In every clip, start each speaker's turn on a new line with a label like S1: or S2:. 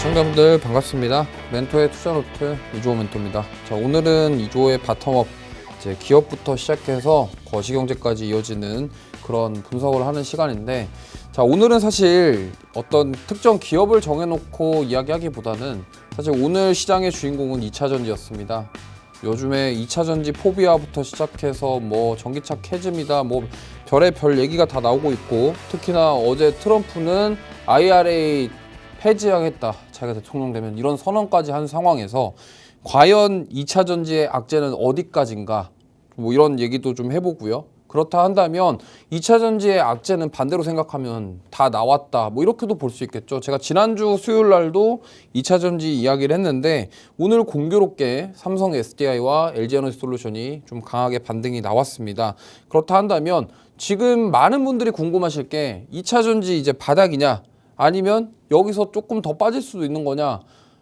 S1: 시청자분들 반갑습니다. 멘토의 투자노트 이주호 멘토입니다. 자, 오늘은 이주호의 바텀업 이제 기업부터 시작해서 거시경제까지 이어지는 그런 분석을 하는 시간인데, 자, 오늘은 사실 어떤 특정 기업을 정해놓고 이야기하기보다는 사실 오늘 시장의 주인공은 2차전지였습니다. 요즘에 2차전지 포비아부터 시작해서 뭐 전기차 캐즘이다 뭐 별의별 얘기가 다 나오고 있고, 특히나 어제 트럼프는 IRA 폐지하겠다, 자기가 대통령 되면, 이런 선언까지 한 상황에서 과연 2차전지의 악재는 어디까지인가, 뭐 이런 얘기도 좀 해보고요. 그렇다 한다면 2차전지의 악재는 반대로 생각하면 다 나왔다, 뭐 이렇게도 볼 수 있겠죠. 제가 지난주 수요일 날도 2차전지 이야기를 했는데, 오늘 공교롭게 삼성 SDI와 LG에너지솔루션이 좀 강하게 반등이 나왔습니다. 그렇다 한다면 지금 많은 분들이 궁금하실 게 2차전지 이제 바닥이냐, 아니면 여기서 조금 더 빠질 수도 있는 거냐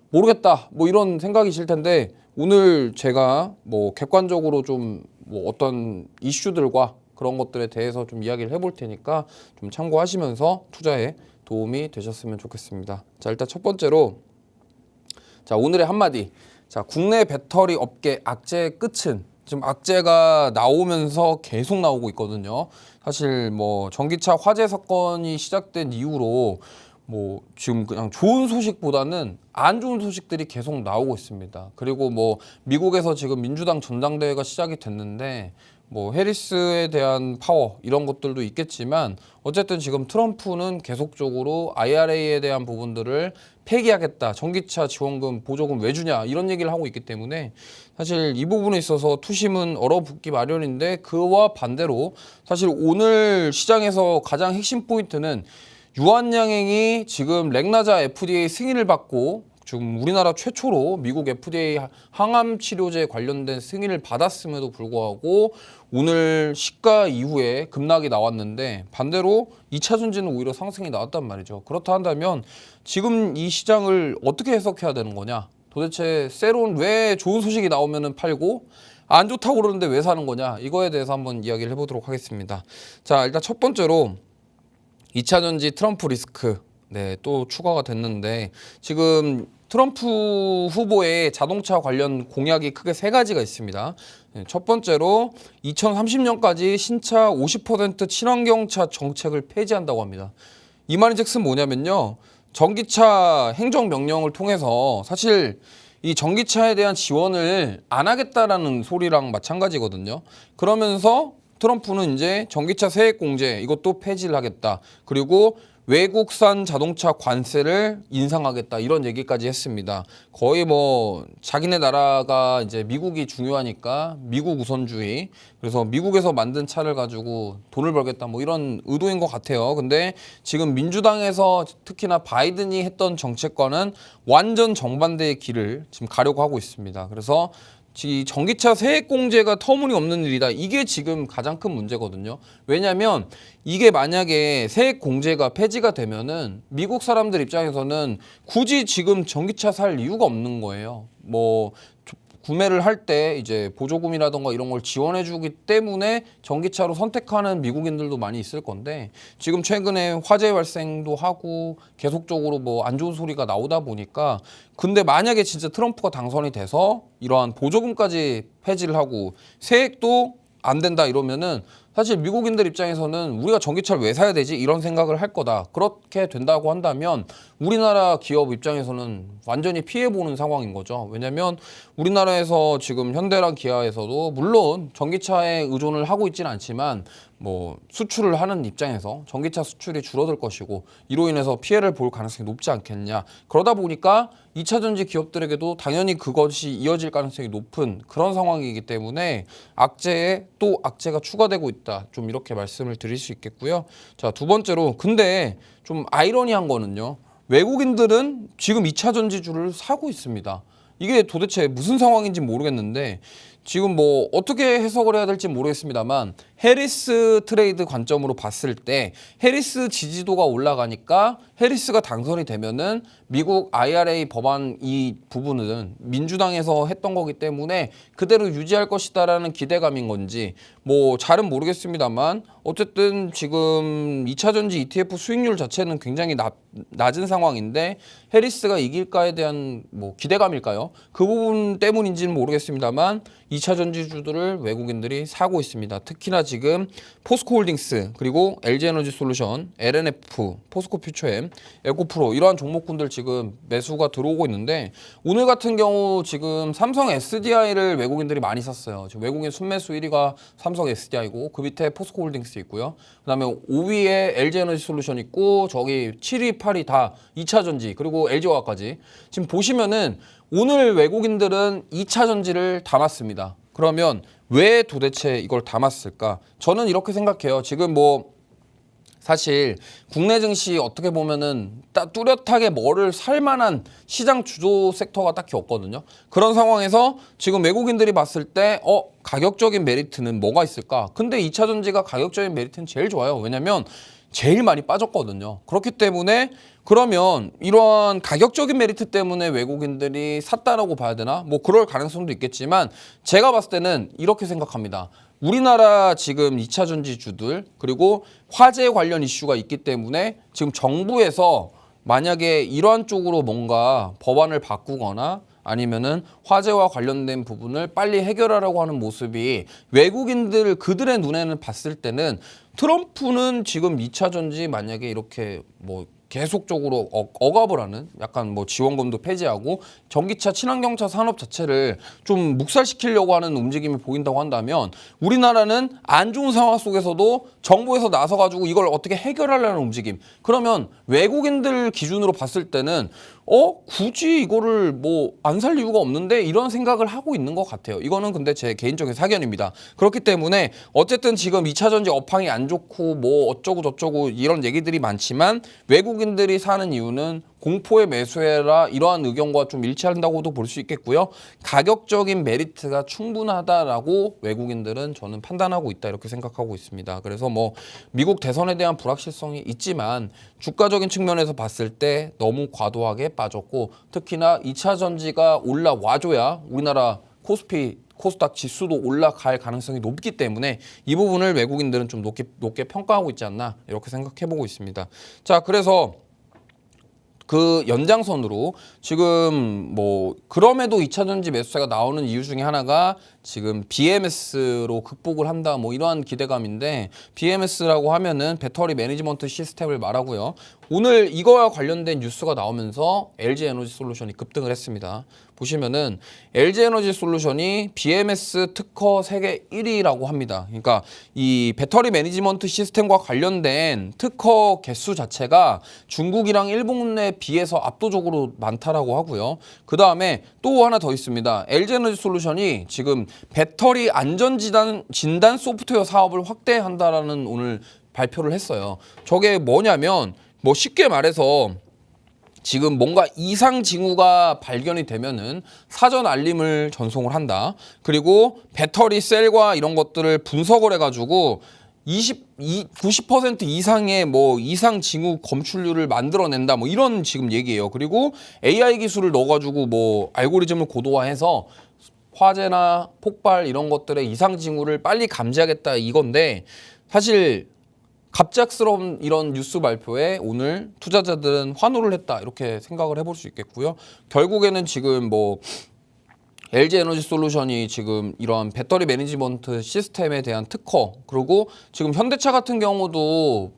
S1: 모르겠다, 뭐 이런 생각이실 텐데, 오늘 제가 뭐 객관적으로 좀 뭐 어떤 이슈들과 그런 것들에 대해서 좀 이야기를 해볼 테니까 좀 참고하시면서 투자에 도움이 되셨으면 좋겠습니다. 자, 일단 첫 번째로, 자, 오늘의 한마디. 자, 국내 배터리 업계 악재의 끝은, 지금 악재가 나오면서 계속 나오고 있거든요. 사실 뭐 전기차 화재 사건이 시작된 이후로 뭐 지금 그냥 좋은 소식보다는 안 좋은 소식들이 계속 나오고 있습니다. 그리고 뭐 미국에서 지금 민주당 전당대회가 시작이 됐는데, 뭐 해리스에 대한 파워 이런 것들도 있겠지만, 어쨌든 지금 트럼프는 계속적으로 IRA에 대한 부분들을 폐기하겠다, 전기차 지원금 보조금 왜 주냐, 이런 얘기를 하고 있기 때문에 사실 이 부분에 있어서 투심은 얼어붙기 마련인데, 그와 반대로 사실 오늘 시장에서 가장 핵심 포인트는 유한양행이 지금 렉나자 FDA 승인을 받고, 지금 우리나라 최초로 미국 FDA 항암 치료제 관련된 승인을 받았음에도 불구하고 오늘 시가 이후에 급락이 나왔는데, 반대로 2차전지는 오히려 상승이 나왔단 말이죠. 그렇다 한다면 지금 이 시장을 어떻게 해석해야 되는 거냐, 도대체 셀은 왜 좋은 소식이 나오면 팔고 안 좋다고 그러는데 왜 사는 거냐, 이거에 대해서 한번 이야기를 해보도록 하겠습니다. 자, 일단 첫 번째로 2차전지 트럼프 리스크, 네, 또 추가가 됐는데, 지금 트럼프 후보의 자동차 관련 공약이 크게 세 가지가 있습니다. 첫 번째로 2030년까지 신차 50% 친환경차 정책을 폐지한다고 합니다. 이 말인즉슨 뭐냐면요, 전기차 행정명령을 통해서 사실 이 전기차에 대한 지원을 안 하겠다라는 소리랑 마찬가지거든요. 그러면서 트럼프는 이제 전기차 세액 공제 이것도 폐지를 하겠다, 그리고 외국산 자동차 관세를 인상하겠다, 이런 얘기까지 했습니다. 거의 뭐 자기네 나라가 이제 미국이 중요하니까 미국 우선주의, 그래서 미국에서 만든 차를 가지고 돈을 벌겠다, 뭐 이런 의도인 것 같아요. 근데 지금 민주당에서 특히나 바이든이 했던 정책과는 완전 정반대의 길을 지금 가려고 하고 있습니다. 그래서 이 전기차 세액 공제가 터무니없는 일이다, 이게 지금 가장 큰 문제거든요. 왜냐하면 이게 만약에 세액 공제가 폐지가 되면은 미국 사람들 입장에서는 굳이 지금 전기차 살 이유가 없는 거예요. 뭐 구매를 할 때 이제 보조금이라던가 이런 걸 지원해 주기 때문에 전기차로 선택하는 미국인들도 많이 있을 건데, 지금 최근에 화재 발생도 하고 계속적으로 뭐 안 좋은 소리가 나오다 보니까, 근데 만약에 진짜 트럼프가 당선이 돼서 이러한 보조금까지 폐지를 하고 세액도 안 된다 이러면은, 사실 미국인들 입장에서는 우리가 전기차를 왜 사야 되지, 이런 생각을 할 거다. 그렇게 된다고 한다면 우리나라 기업 입장에서는 완전히 피해보는 상황인 거죠. 왜냐면 우리나라에서 지금 현대랑 기아에서도 물론 전기차에 의존을 하고 있지는 않지만, 뭐 수출을 하는 입장에서 전기차 수출이 줄어들 것이고, 이로 인해서 피해를 볼 가능성이 높지 않겠냐. 그러다 보니까 2차전지 기업들에게도 당연히 그것이 이어질 가능성이 높은 그런 상황이기 때문에 악재에 또 악재가 추가되고 있다, 좀 이렇게 말씀을 드릴 수 있겠고요. 자, 두 번째로, 근데 좀 아이러니한 거는요, 외국인들은 지금 2차전지주를 사고 있습니다. 이게 도대체 무슨 상황인지 모르겠는데, 지금 뭐 어떻게 해석을 해야 될지 모르겠습니다만, 해리스 트레이드 관점으로 봤을 때 해리스 지지도가 올라가니까 해리스가 당선이 되면은 미국 IRA 법안 이 부분은 민주당에서 했던 거기 때문에 그대로 유지할 것이다라는 기대감인 건지 뭐 잘은 모르겠습니다만 어쨌든 지금 2차 전지 ETF 수익률 자체는 굉장히 낮은 상황인데 해리스가 이길까에 대한 뭐 기대감일까요? 그 부분 때문인지는 모르겠습니다만 2차 전지주들을 외국인들이 사고 있습니다. 특히나 지금 포스코홀딩스 그리고 LG에너지솔루션, LNF, 포스코퓨처엠, 에코프로 이러한 종목군들 지금 매수가 들어오고 있는데 오늘 같은 경우 지금 삼성 SDI를 외국인들이 많이 샀어요. 지금 외국인 순매수 1위가 삼성 SDI고 그 밑에 포스코홀딩스 있고요. 그다음에 5위에 LG에너지솔루션 있고 저기 7위, 8위 다 2차 전지 그리고 LG화학까지 지금 보시면은 오늘 외국인들은 2차 전지를 담았습니다. 그러면 왜 도대체 이걸 담았을까? 저는 이렇게 생각해요. 지금 뭐 사실 국내 증시 어떻게 보면은 뚜렷하게 뭐를 살 만한 시장 주도 섹터가 딱히 없거든요. 그런 상황에서 지금 외국인들이 봤을 때 가격적인 메리트는 뭐가 있을까? 근데 2차 전지가 가격적인 메리트는 제일 좋아요. 왜냐면 제일 많이 빠졌거든요. 그렇기 때문에 그러면 이러한 가격적인 메리트 때문에 외국인들이 샀다라고 봐야 되나? 뭐 그럴 가능성도 있겠지만 제가 봤을 때는 이렇게 생각합니다. 우리나라 지금 2차 전지주들 그리고 화재 관련 이슈가 있기 때문에 지금 정부에서 만약에 이러한 쪽으로 뭔가 법안을 바꾸거나 아니면은 화재와 관련된 부분을 빨리 해결하려고 하는 모습이 외국인들 그들의 눈에는 봤을 때는 트럼프는 지금 2차 전지 만약에 이렇게 뭐 계속적으로 억압을 하는 약간 뭐 지원금도 폐지하고 전기차 친환경차 산업 자체를 좀 묵살시키려고 하는 움직임이 보인다고 한다면 우리나라는 안 좋은 상황 속에서도 정부에서 나서가지고 이걸 어떻게 해결하려는 움직임 그러면 외국인들 기준으로 봤을 때는 굳이 이거를 뭐 안 살 이유가 없는데 이런 생각을 하고 있는 것 같아요. 이거는 근데 제 개인적인 사견입니다. 그렇기 때문에 어쨌든 지금 2차 전지 업황이 안 좋고 뭐 어쩌고 저쩌고 이런 얘기들이 많지만 외국인들이 사는 이유는 공포에 매수해라 이러한 의견과 좀 일치한다고도 볼 수 있겠고요. 가격적인 메리트가 충분하다라고 외국인들은 저는 판단하고 있다 이렇게 생각하고 있습니다. 그래서 뭐 미국 대선에 대한 불확실성이 있지만 주가적인 측면에서 봤을 때 너무 과도하게 빠졌고 특히나 2차 전지가 올라와줘야 우리나라 코스닥 지수도 올라갈 가능성이 높기 때문에 이 부분을 외국인들은 좀 높게 평가하고 있지 않나 이렇게 생각해보고 있습니다. 자, 그래서 그 연장선으로 지금 뭐 그럼에도 2차 전지 매수세가 나오는 이유 중에 하나가 지금 BMS로 극복을 한다 뭐 이러한 기대감인데 BMS라고 하면은 배터리 매니지먼트 시스템을 말하고요. 오늘 이거와 관련된 뉴스가 나오면서 LG에너지솔루션이 급등을 했습니다. 보시면은 LG에너지솔루션이 BMS 특허 세계 1위라고 합니다. 그러니까 이 배터리 매니지먼트 시스템과 관련된 특허 개수 자체가 중국이랑 일본에 비해서 압도적으로 많다라고 하고요. 그 다음에 또 하나 더 있습니다. LG에너지솔루션이 지금 배터리 진단 소프트웨어 사업을 확대한다라는 오늘 발표를 했어요. 저게 뭐냐면 뭐 쉽게 말해서 지금 뭔가 이상 징후가 발견이 되면은 사전 알림을 전송을 한다. 그리고 배터리 셀과 이런 것들을 분석을 해가지고 90% 이상의 뭐 이상 징후 검출률을 만들어낸다. 뭐 이런 지금 얘기예요. 그리고 AI 기술을 넣어가지고 뭐 알고리즘을 고도화해서 화재나 폭발 이런 것들의 이상 징후를 빨리 감지하겠다 이건데 사실 갑작스러운 이런 뉴스 발표에 오늘 투자자들은 환호를 했다 이렇게 생각을 해볼 수 있겠고요. 결국에는 지금 뭐 LG에너지솔루션이 지금 이런 배터리 매니지먼트 시스템에 대한 특허 그리고 지금 현대차 같은 경우도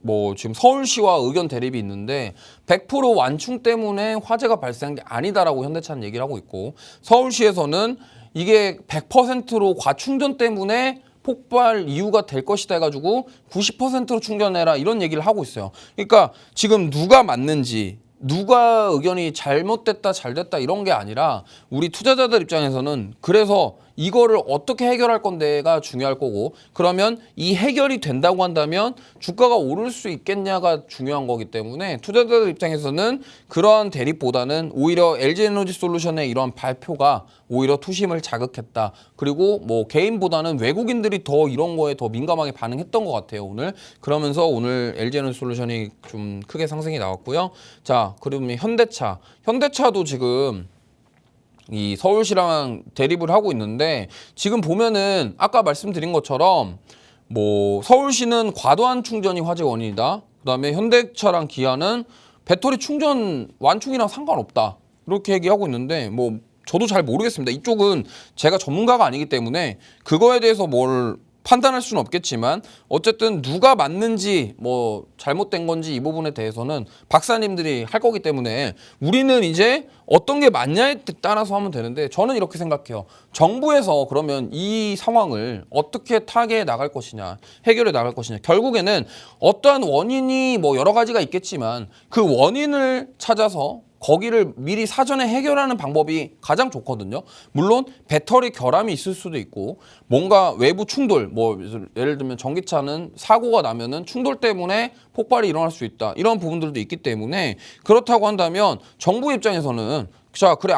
S1: 뭐 지금 서울시와 의견 대립이 있는데 100% 완충 때문에 화재가 발생한 게 아니다라고 현대차는 얘기를 하고 있고 서울시에서는 이게 100%로 과충전 때문에 폭발 이유가 될 것이다 해가지고 90%로 충전해라 이런 얘기를 하고 있어요. 그러니까 지금 누가 맞는지 누가 의견이 잘못됐다 잘됐다 이런 게 아니라 우리 투자자들 입장에서는 그래서 이거를 어떻게 해결할 건데가 중요할 거고, 그러면 이 해결이 된다고 한다면 주가가 오를 수 있겠냐가 중요한 거기 때문에 투자자들 입장에서는 그러한 대립보다는 오히려 LG에너지솔루션의 이런 발표가 오히려 투심을 자극했다. 그리고 뭐 개인보다는 외국인들이 더 이런 거에 더 민감하게 반응했던 것 같아요, 오늘. 그러면서 오늘 LG에너지솔루션이 좀 크게 상승이 나왔고요. 자, 그러면 현대차도 지금 이 서울시랑 대립을 하고 있는데, 지금 보면은 아까 말씀드린 것처럼 뭐 서울시는 과도한 충전이 화재 원인이다. 그다음에 현대차랑 기아는 배터리 충전 완충이랑 상관없다. 이렇게 얘기하고 있는데, 뭐 저도 잘 모르겠습니다. 이쪽은 제가 전문가가 아니기 때문에 그거에 대해서 뭘 판단할 수는 없겠지만, 어쨌든 누가 맞는지 뭐 잘못된 건지 이 부분에 대해서는 박사님들이 할 거기 때문에 우리는 이제 어떤 게 맞냐에 따라서 하면 되는데, 저는 이렇게 생각해요. 정부에서 그러면 이 상황을 어떻게 타개해 나갈 것이냐, 해결해 나갈 것이냐, 결국에는 어떠한 원인이 뭐 여러 가지가 있겠지만 그 원인을 찾아서 거기를 미리 사전에 해결하는 방법이 가장 좋거든요. 물론 배터리 결함이 있을 수도 있고, 뭔가 외부 충돌, 뭐 예를 들면 전기차는 사고가 나면은 충돌 때문에 폭발이 일어날 수 있다. 이런 부분들도 있기 때문에, 그렇다고 한다면 정부 입장에서는 자, 그래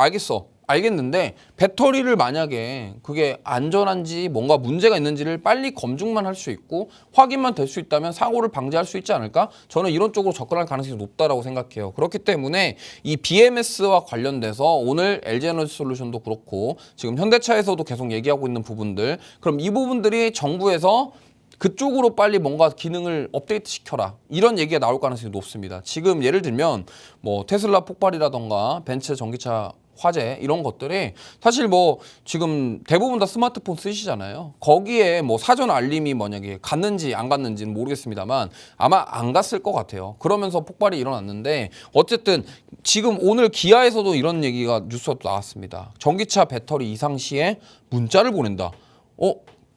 S1: 알겠는데 배터리를 만약에 그게 안전한지 뭔가 문제가 있는지를 빨리 검증만 할 수 있고 확인만 될 수 있다면 사고를 방지할 수 있지 않을까? 저는 이런 쪽으로 접근할 가능성이 높다라고 생각해요. 그렇기 때문에 이 BMS와 관련돼서 오늘 LG에너지솔루션도 그렇고 지금 현대차에서도 계속 얘기하고 있는 부분들, 그럼 이 부분들이 정부에서 그쪽으로 빨리 뭔가 기능을 업데이트 시켜라, 이런 얘기가 나올 가능성이 높습니다. 지금 예를 들면 뭐 테슬라 폭발이라던가 벤츠 전기차 화재, 이런 것들이 사실 뭐 지금 대부분 다 스마트폰 쓰시잖아요. 거기에 뭐 사전 알림이 만약에 갔는지 안 갔는지는 모르겠습니다만 아마 안 갔을 것 같아요. 그러면서 폭발이 일어났는데, 어쨌든 지금 오늘 기아에서도 이런 얘기가 뉴스가 또 나왔습니다. 전기차 배터리 이상 시에 문자를 보낸다.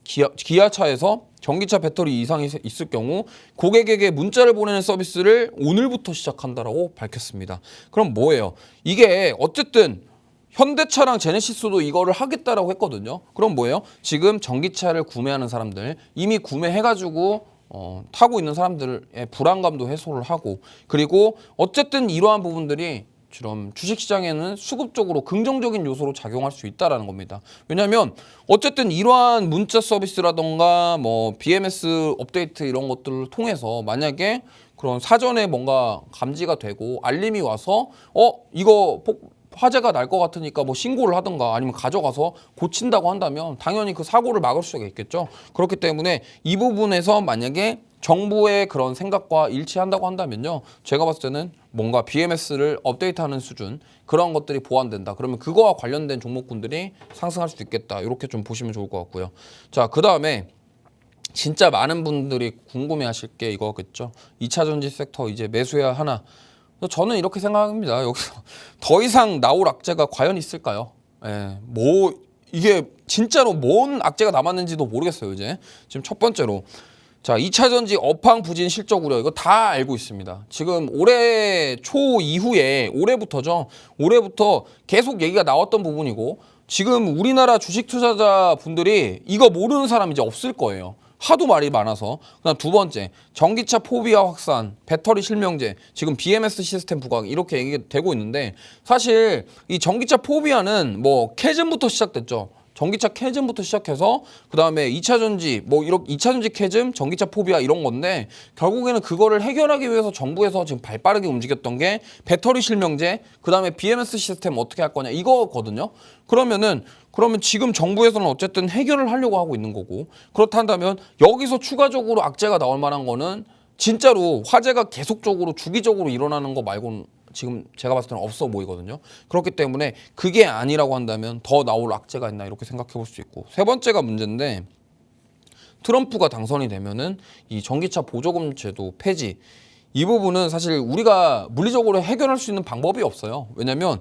S1: 기아차에서 전기차 배터리 이상이 있을 경우 고객에게 문자를 보내는 서비스를 오늘부터 시작한다라고 밝혔습니다. 그럼 뭐예요? 이게 어쨌든 현대차랑 제네시스도 이거를 하겠다라고 했거든요. 그럼 뭐예요? 지금 전기차를 구매하는 사람들, 이미 구매해가지고 타고 있는 사람들의 불안감도 해소를 하고, 그리고 어쨌든 이러한 부분들이 좀 주식시장에는 수급적으로 긍정적인 요소로 작용할 수 있다는 겁니다. 왜냐하면 어쨌든 이러한 문자 서비스라던가 뭐 BMS 업데이트 이런 것들을 통해서 만약에 그런 사전에 뭔가 감지가 되고 알림이 와서 이거 화재가 날 것 같으니까 뭐 신고를 하든가 아니면 가져가서 고친다고 한다면 당연히 그 사고를 막을 수가 있겠죠. 그렇기 때문에 이 부분에서 만약에 정부의 그런 생각과 일치한다고 한다면요, 제가 봤을 때는 뭔가 BMS를 업데이트하는 수준, 그런 것들이 보완된다. 그러면 그거와 관련된 종목군들이 상승할 수 있겠다. 이렇게 좀 보시면 좋을 것 같고요. 자, 그 다음에 진짜 많은 분들이 궁금해하실 게 이거겠죠. 2차 전지 섹터 이제 매수해야 하나. 저는 이렇게 생각합니다. 여기서 더 이상 나올 악재가 과연 있을까요? 뭐 이게 진짜로 뭔 악재가 남았는지도 모르겠어요. 이제 지금 첫 번째로, 자, 2차 전지 업황 부진 실적 우려, 이거 다 알고 있습니다. 지금 올해 초 이후에 올해부터죠. 올해부터 계속 얘기가 나왔던 부분이고, 지금 우리나라 주식 투자자 분들이 이거 모르는 사람 이제 없을 거예요. 하도 말이 많아서. 그다음 두 번째, 전기차 포비아 확산, 배터리 실명제, 지금 BMS 시스템 부각, 이렇게 얘기되고 있는데, 사실 이 전기차 포비아는 뭐 캐즘부터 시작됐죠. 전기차 캐즘부터 시작해서 그 다음에 2차 전지, 뭐 이렇게 2차 전지 캐즘, 전기차 포비아 이런 건데, 결국에는 그거를 해결하기 위해서 정부에서 지금 발빠르게 움직였던 게 배터리 실명제, 그 다음에 BMS 시스템 어떻게 할 거냐, 이거거든요. 그러면 지금 정부에서는 어쨌든 해결을 하려고 하고 있는 거고, 그렇다 한다면 여기서 추가적으로 악재가 나올 만한 거는 진짜로 화재가 계속적으로 주기적으로 일어나는 거 말고는 지금 제가 봤을 때는 없어 보이거든요. 그렇기 때문에 그게 아니라고 한다면 더 나올 악재가 있나, 이렇게 생각해 볼 수 있고, 세 번째가 문제인데, 트럼프가 당선이 되면은 이 전기차 보조금 제도 폐지, 이 부분은 사실 우리가 물리적으로 해결할 수 있는 방법이 없어요. 왜냐면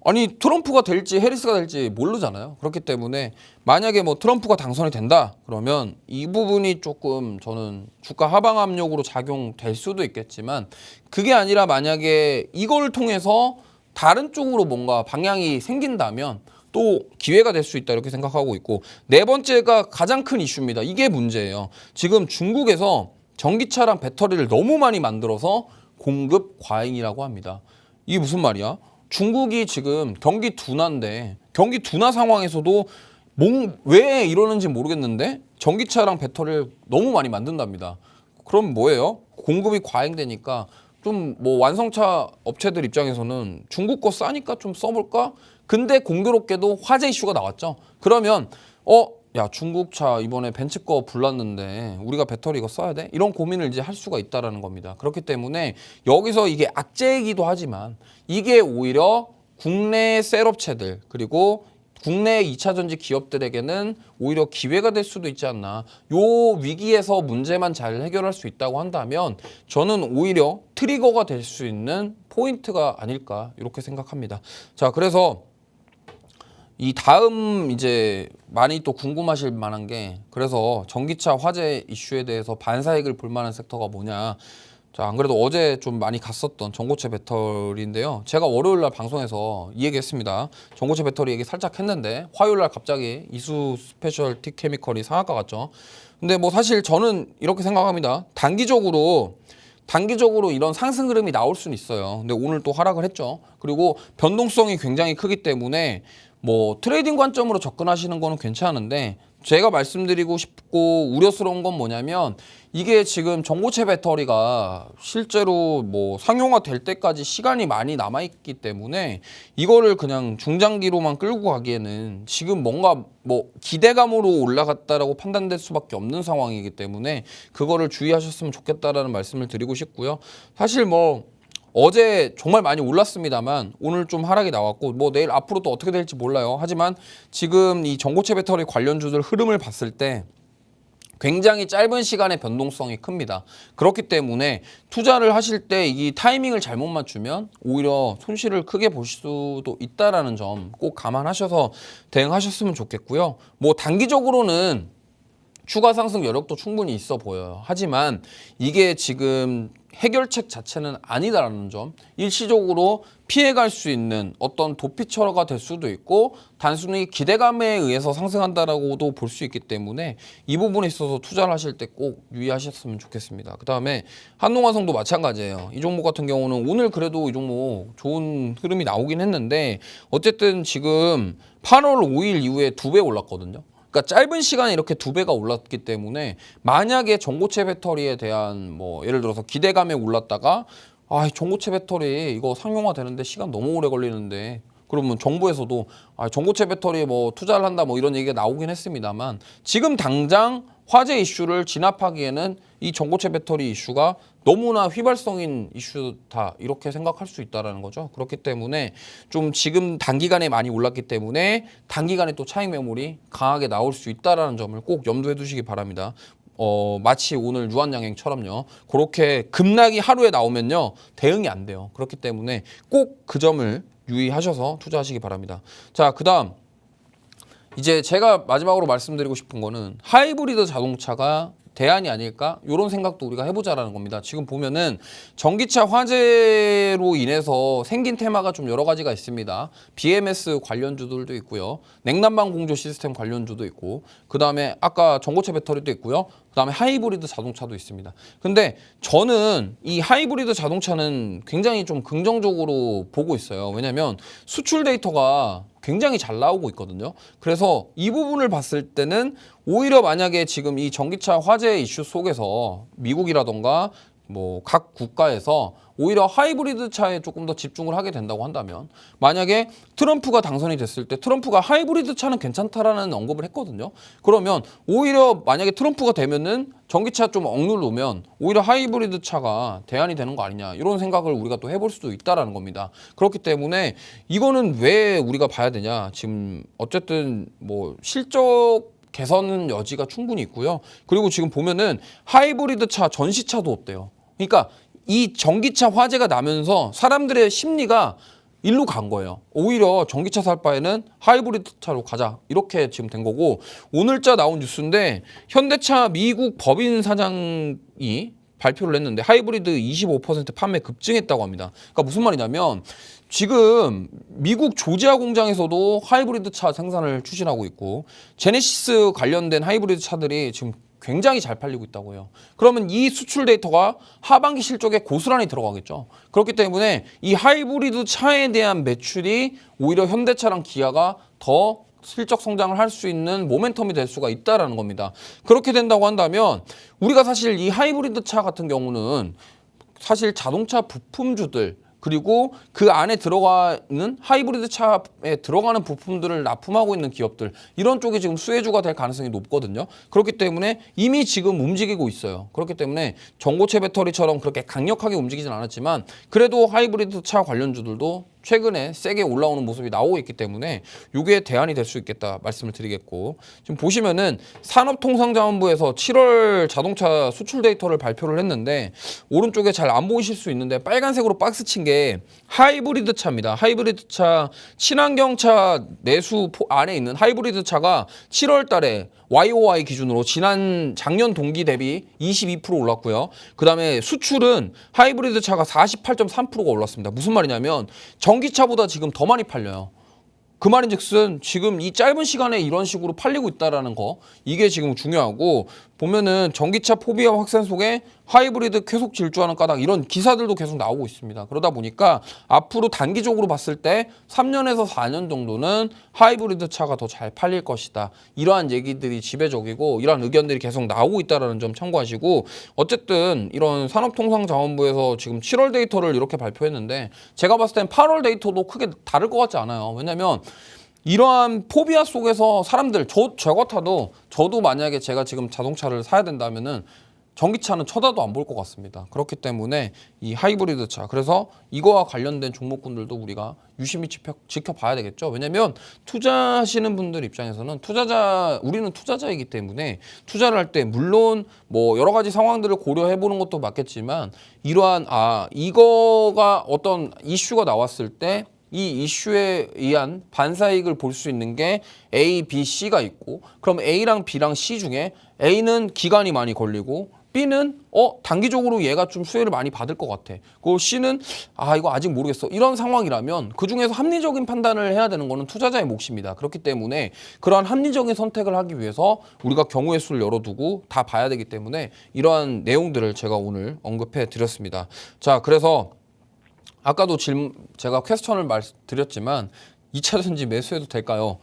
S1: 아니 트럼프가 될지 해리스가 될지 모르잖아요. 그렇기 때문에 만약에 뭐 트럼프가 당선이 된다 그러면 이 부분이 조금 저는 주가 하방 압력으로 작용될 수도 있겠지만, 그게 아니라 만약에 이걸 통해서 다른 쪽으로 뭔가 방향이 생긴다면 또 기회가 될 수 있다 이렇게 생각하고 있고, 네 번째가 가장 큰 이슈입니다. 이게 문제예요. 지금 중국에서 전기차랑 배터리를 너무 많이 만들어서 공급 과잉이라고 합니다. 이게 무슨 말이야? 중국이 지금 경기 둔화인데, 경기 둔화 상황에서도 왜 이러는지 모르겠는데 전기차랑 배터리를 너무 많이 만든답니다. 그럼 뭐예요? 공급이 과잉되니까 좀 뭐 완성차 업체들 입장에서는 중국 거 싸니까 좀 써볼까? 근데 공교롭게도 화재 이슈가 나왔죠. 그러면 야, 중국차 이번에 벤츠 거 불났는데 우리가 배터리 이거 써야 돼? 이런 고민을 이제 할 수가 있다라는 겁니다. 그렇기 때문에 여기서 이게 악재이기도 하지만 이게 오히려 국내 셀업체들 그리고 국내 2차 전지 기업들에게는 오히려 기회가 될 수도 있지 않나. 요 위기에서 문제만 잘 해결할 수 있다고 한다면 저는 오히려 트리거가 될 수 있는 포인트가 아닐까 이렇게 생각합니다. 자, 그래서 이 다음 이제 많이 또 궁금하실 만한 게, 그래서 전기차 화재 이슈에 대해서 반사익을 볼 만한 섹터가 뭐냐. 자, 안 그래도 어제 좀 많이 갔었던 전고체 배터리인데요. 제가 월요일 날 방송에서 이 얘기 했습니다. 전고체 배터리 얘기 살짝 했는데 화요일 날 갑자기 이수 스페셜티 케미컬이 상한가 갔죠. 근데 뭐 사실 저는 이렇게 생각합니다. 단기적으로 이런 상승 흐름이 나올 수는 있어요. 근데 오늘 또 하락을 했죠. 그리고 변동성이 굉장히 크기 때문에 뭐 트레이딩 관점으로 접근하시는 거는 괜찮은데, 제가 말씀드리고 싶고 우려스러운 건 뭐냐면, 이게 지금 전고체 배터리가 실제로 뭐 상용화 될 때까지 시간이 많이 남아있기 때문에 이거를 그냥 중장기로만 끌고 가기에는 지금 뭔가 뭐 기대감으로 올라갔다라고 판단될 수밖에 없는 상황이기 때문에 그거를 주의하셨으면 좋겠다라는 말씀을 드리고 싶고요. 사실 뭐 어제 정말 많이 올랐습니다만 오늘 좀 하락이 나왔고, 뭐 내일 앞으로 또 어떻게 될지 몰라요. 하지만 지금 이 전고체 배터리 관련주들 흐름을 봤을 때 굉장히 짧은 시간의 변동성이 큽니다. 그렇기 때문에 투자를 하실 때 이 타이밍을 잘못 맞추면 오히려 손실을 크게 볼 수도 있다라는 점 꼭 감안하셔서 대응하셨으면 좋겠고요. 뭐 단기적으로는 추가 상승 여력도 충분히 있어 보여요. 하지만 이게 지금 해결책 자체는 아니다라는 점, 일시적으로 피해갈 수 있는 어떤 도피처가 될 수도 있고 단순히 기대감에 의해서 상승한다라고도 볼 수 있기 때문에 이 부분에 있어서 투자를 하실 때 꼭 유의하셨으면 좋겠습니다. 그 다음에 한농화성도 마찬가지예요. 이 종목 같은 경우는 오늘 그래도 이 종목 좋은 흐름이 나오긴 했는데 어쨌든 지금 8월 5일 이후에 2배 올랐거든요. 그러니까 짧은 시간에 이렇게 2배가 올랐기 때문에 만약에 전고체 배터리에 대한 뭐 예를 들어서 기대감에 올랐다가 전고체 배터리 이거 상용화 되는데 시간 너무 오래 걸리는데, 그러면 정부에서도 전고체 배터리에 뭐 투자를 한다 뭐 이런 얘기가 나오긴 했습니다만, 지금 당장 화재 이슈를 진압하기에는 이 전고체 배터리 이슈가 너무나 휘발성인 이슈다 이렇게 생각할 수 있다는 거죠. 그렇기 때문에 좀 지금 단기간에 많이 올랐기 때문에 단기간에 또 차익 매물이 강하게 나올 수 있다는 점을 꼭 염두에 두시기 바랍니다. 마치 오늘 유한양행처럼요. 그렇게 급락이 하루에 나오면요. 대응이 안 돼요. 그렇기 때문에 꼭 그 점을 유의하셔서 투자하시기 바랍니다. 자, 그다음 이제 제가 마지막으로 말씀드리고 싶은 거는 하이브리드 자동차가 대안이 아닐까? 이런 생각도 우리가 해보자라는 겁니다. 지금 보면은 전기차 화재로 인해서 생긴 테마가 좀 여러 가지가 있습니다. BMS 관련주들도 있고요. 냉난방 공조 시스템 관련주도 있고, 그 다음에 아까 전고체 배터리도 있고요. 그 다음에 하이브리드 자동차도 있습니다. 근데 저는 이 하이브리드 자동차는 굉장히 좀 긍정적으로 보고 있어요. 왜냐면 수출 데이터가 굉장히 잘 나오고 있거든요. 그래서 이 부분을 봤을 때는 오히려 만약에 지금 이 전기차 화재 이슈 속에서 미국이라던가 뭐 각 국가에서 오히려 하이브리드 차에 조금 더 집중을 하게 된다고 한다면, 만약에 트럼프가 당선이 됐을 때 트럼프가 하이브리드 차는 괜찮다라는 언급을 했거든요. 그러면 오히려 만약에 트럼프가 되면은 전기차 좀 억누르면 오히려 하이브리드 차가 대안이 되는 거 아니냐, 이런 생각을 우리가 또 해볼 수도 있다라는 겁니다. 그렇기 때문에 이거는 왜 우리가 봐야 되냐, 지금 어쨌든 뭐 실적 개선 여지가 충분히 있고요. 그리고 지금 보면은 하이브리드 차, 전시차도 없대요. 그러니까 이 전기차 화재가 나면서 사람들의 심리가 일로 간 거예요. 오히려 전기차 살 바에는 하이브리드 차로 가자, 이렇게 지금 된 거고, 오늘자 나온 뉴스인데 현대차 미국 법인 사장이 발표를 했는데 하이브리드 25% 판매 급증했다고 합니다. 그러니까 무슨 말이냐면 지금 미국 조지아 공장에서도 하이브리드 차 생산을 추진하고 있고 제네시스 관련된 하이브리드 차들이 지금 굉장히 잘 팔리고 있다고 해요. 그러면 이 수출 데이터가 하반기 실적에 고스란히 들어가겠죠. 그렇기 때문에 이 하이브리드 차에 대한 매출이 오히려 현대차랑 기아가 더 실적 성장을 할 수 있는 모멘텀이 될 수가 있다라는 겁니다. 그렇게 된다고 한다면 우리가 사실 이 하이브리드 차 같은 경우는 사실 자동차 부품주들 그리고 그 안에 들어가는 하이브리드 차에 들어가는 부품들을 납품하고 있는 기업들 이런 쪽이 지금 수혜주가 될 가능성이 높거든요. 그렇기 때문에 이미 지금 움직이고 있어요. 그렇기 때문에 전고체 배터리처럼 그렇게 강력하게 움직이진 않았지만 그래도 하이브리드 차 관련주들도 최근에 세게 올라오는 모습이 나오고 있기 때문에 이게 대안이 될 수 있겠다 말씀을 드리겠고 지금 보시면은 산업통상자원부에서 7월 자동차 수출 데이터를 발표를 했는데 오른쪽에 잘 안 보이실 수 있는데 빨간색으로 박스 친 게 하이브리드 차입니다. 하이브리드 차 친환경차 내수 안에 있는 하이브리드 차가 7월 달에 YOY 기준으로 작년 동기 대비 22% 올랐고요. 그 다음에 수출은 하이브리드 차가 48.3%가 올랐습니다. 무슨 말이냐면 전기차보다 지금 더 많이 팔려요. 그 말인즉슨 지금 이 짧은 시간에 이런 식으로 팔리고 있다라는 거 이게 지금 중요하고 보면은 전기차 포비아 확산 속에 하이브리드 계속 질주하는 까닭 이런 기사들도 계속 나오고 있습니다. 그러다 보니까 앞으로 단기적으로 봤을 때 3년에서 4년 정도는 하이브리드 차가 더 잘 팔릴 것이다. 이러한 얘기들이 지배적이고 이러한 의견들이 계속 나오고 있다는 점 참고하시고 어쨌든 이런 산업통상자원부에서 지금 7월 데이터를 이렇게 발표했는데 제가 봤을 땐 8월 데이터도 크게 다를 것 같지 않아요. 왜냐면 이러한 포비아 속에서 사람들 저 같아도 저도 만약에 제가 지금 자동차를 사야 된다면은 전기차는 쳐다도 안 볼 것 같습니다. 그렇기 때문에 이 하이브리드 차 그래서 이거와 관련된 종목군들도 우리가 유심히 지켜봐야 되겠죠. 왜냐하면 투자하시는 분들 입장에서는 우리는 투자자이기 때문에 투자를 할 때 물론 뭐 여러 가지 상황들을 고려해 보는 것도 맞겠지만 이러한 이거가 어떤 이슈가 나왔을 때 이 이슈에 의한 반사이익을 볼 수 있는 게 A, B, C가 있고 그럼 A랑 B랑 C 중에 A는 기간이 많이 걸리고 B는 단기적으로 얘가 좀 수혜를 많이 받을 것 같아. 그리고 C는 이거 아직 모르겠어. 이런 상황이라면 그중에서 합리적인 판단을 해야 되는 거는 투자자의 몫입니다. 그렇기 때문에 그러한 합리적인 선택을 하기 위해서 우리가 경우의 수를 열어두고 다 봐야 되기 때문에 이러한 내용들을 제가 오늘 언급해 드렸습니다. 자, 그래서 아까도 제가 퀘스천을 드렸지만 2차전지 매수해도 될까요?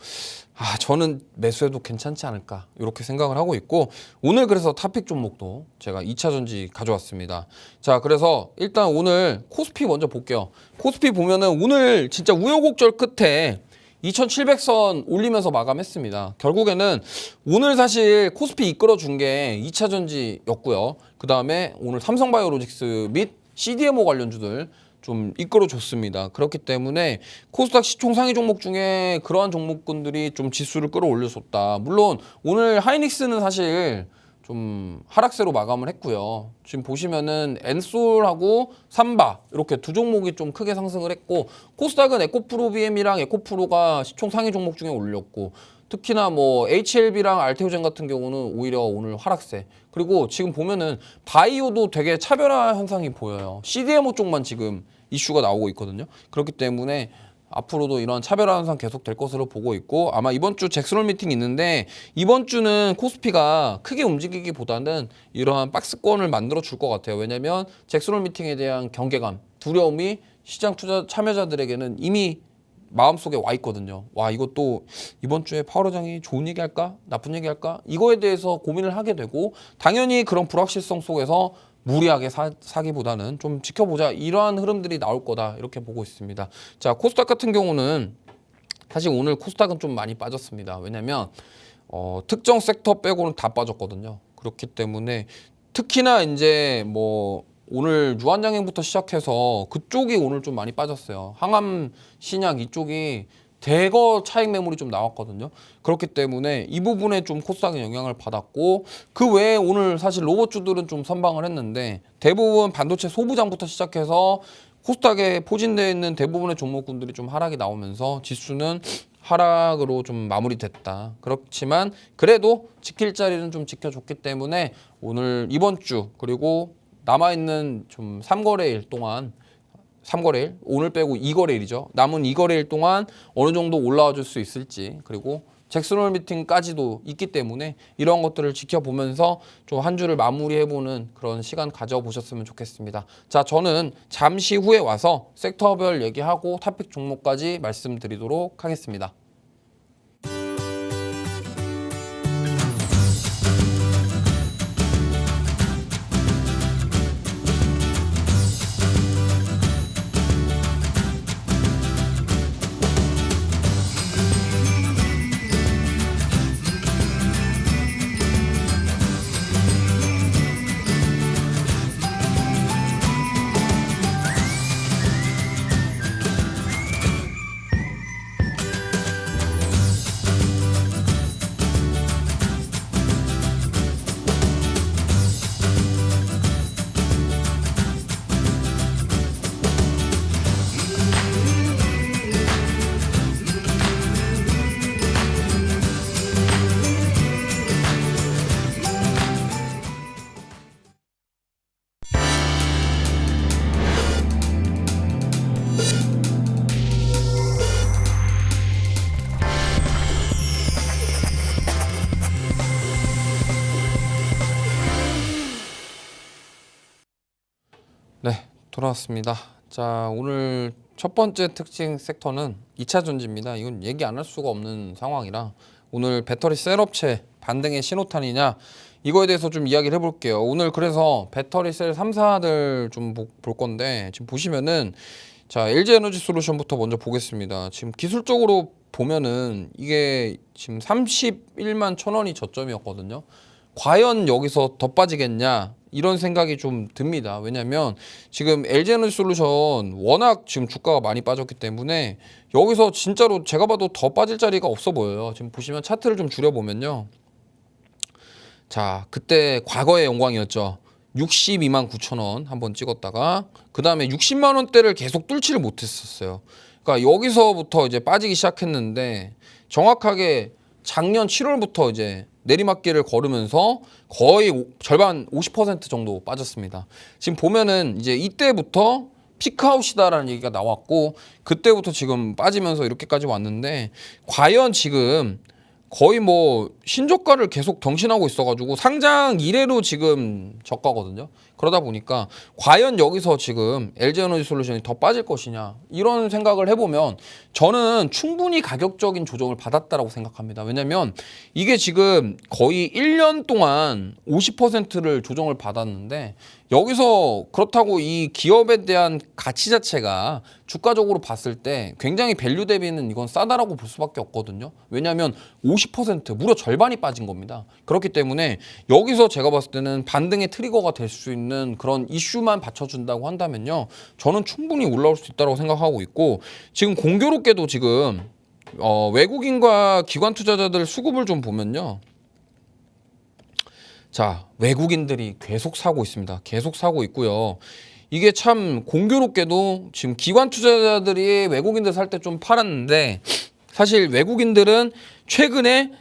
S1: 저는 매수해도 괜찮지 않을까 이렇게 생각을 하고 있고 오늘 그래서 탑픽 종목도 제가 2차전지 가져왔습니다. 자, 그래서 일단 오늘 코스피 먼저 볼게요. 코스피 보면은 오늘 진짜 우여곡절 끝에 2700선 올리면서 마감했습니다. 결국에는 오늘 사실 코스피 이끌어준 게 2차전지였고요. 그 다음에 오늘 삼성바이오로직스 및 CDMO 관련주들 좀 이끌어줬습니다. 그렇기 때문에 코스닥 시총 상위 종목 중에 그러한 종목군들이 좀 지수를 끌어올려줬다. 물론 오늘 하이닉스는 사실 좀 하락세로 마감을 했고요. 지금 보시면은 엔솔하고 삼바 이렇게 두 종목이 좀 크게 상승을 했고 코스닥은 에코프로 BM이랑 에코프로가 시총 상위 종목 중에 올렸고 특히나 뭐 HLB랑 알테오젠 같은 경우는 오히려 오늘 하락세. 그리고 지금 보면은 바이오도 되게 차별화 현상이 보여요. CDMO 쪽만 지금 이슈가 나오고 있거든요. 그렇기 때문에 앞으로도 이런 차별화 현상 계속 될 것으로 보고 있고 아마 이번 주 잭스홀 미팅이 있는데 이번 주는 코스피가 크게 움직이기보다는 이러한 박스권을 만들어 줄 것 같아요. 왜냐면 잭스홀 미팅에 대한 경계감, 두려움이 시장 투자 참여자들에게는 이미 마음속에 와 있거든요. 이것도 이번 주에 파월 의장이 좋은 얘기 할까? 나쁜 얘기 할까? 이거에 대해서 고민을 하게 되고 당연히 그런 불확실성 속에서 무리하게 사기보다는 좀 지켜보자 이러한 흐름들이 나올 거다 이렇게 보고 있습니다. 자, 코스닥 같은 경우는 사실 오늘 코스닥은 좀 많이 빠졌습니다. 왜냐면 특정 섹터 빼고는 다 빠졌거든요. 그렇기 때문에 특히나 이제 뭐 오늘 유한양행부터 시작해서 그쪽이 오늘 좀 많이 빠졌어요. 항암, 신약 이쪽이 대거 차익 매물이 좀 나왔거든요. 그렇기 때문에 이 부분에 좀 코스닥에 영향을 받았고 그 외에 오늘 사실 로봇주들은 좀 선방을 했는데 대부분 반도체 소부장부터 시작해서 코스닥에 포진되어 있는 대부분의 종목군들이 좀 하락이 나오면서 지수는 하락으로 좀 마무리됐다. 그렇지만 그래도 지킬 자리는 좀 지켜줬기 때문에 오늘 이번 주 그리고 남아있는 좀 3거래일 동안 3거래일, 오늘 빼고 2거래일이죠. 남은 2거래일 동안 어느 정도 올라와 줄 수 있을지, 그리고 잭슨홀 미팅까지도 있기 때문에 이런 것들을 지켜보면서 좀 한 주를 마무리해보는 그런 시간 가져보셨으면 좋겠습니다. 자, 저는 잠시 후에 와서 섹터별 얘기하고 토픽 종목까지 말씀드리도록 하겠습니다. 네, 돌아왔습니다. 자, 오늘 첫 번째 특징 섹터는 2차 전지입니다. 이건 얘기 안 할 수가 없는 상황이라 오늘 배터리 셀 업체 반등의 신호탄이냐 이거에 대해서 좀 이야기를 해볼게요. 오늘 그래서 배터리 셀 3사들 좀 볼 건데 지금 보시면은 자, LG에너지솔루션부터 먼저 보겠습니다. 지금 기술적으로 보면은 이게 지금 31만 1,000원이 저점이었거든요. 과연 여기서 더 빠지겠냐 이런 생각이 좀 듭니다. 왜냐면 지금 LG에너지솔루션 워낙 지금 주가가 많이 빠졌기 때문에 여기서 진짜로 제가 봐도 더 빠질 자리가 없어 보여요. 지금 보시면 차트를 좀 줄여보면요. 자, 그때 과거의 영광이었죠. 62만 9천 원 한번 찍었다가 그 다음에 60만 원대를 계속 뚫지를 못했었어요. 그러니까 여기서부터 이제 빠지기 시작했는데 정확하게 작년 7월부터 이제 내리막길을 걸으면서 거의 절반 50% 정도 빠졌습니다. 지금 보면은 이제 이때부터 피크아웃이다라는 얘기가 나왔고 그때부터 지금 빠지면서 이렇게까지 왔는데 과연 지금 거의 뭐 신저가를 계속 경신하고 있어가지고 상장 이래로 지금 저가거든요. 그러다 보니까 과연 여기서 지금 LG에너지솔루션이 더 빠질 것이냐 이런 생각을 해보면 저는 충분히 가격적인 조정을 받았다라고 생각합니다. 왜냐면 이게 지금 거의 1년 동안 50%를 조정을 받았는데 여기서 그렇다고 이 기업에 대한 가치 자체가 주가적으로 봤을 때 굉장히 밸류 대비는 이건 싸다라고 볼 수밖에 없거든요. 왜냐하면 50% 무려 절반이 빠진 겁니다. 그렇기 때문에 여기서 제가 봤을 때는 반등의 트리거가 될 수 있는 그런 이슈만 받쳐준다고 한다면요. 저는 충분히 올라올 수 있다고 생각하고 있고 지금 공교롭게도 지금 외국인과 기관 투자자들 수급을 좀 보면요. 자, 외국인들이 계속 사고 있습니다. 계속 사고 있고요. 이게 참 공교롭게도 지금 기관 투자자들이 외국인들 살 때 좀 팔았는데 사실 외국인들은 최근에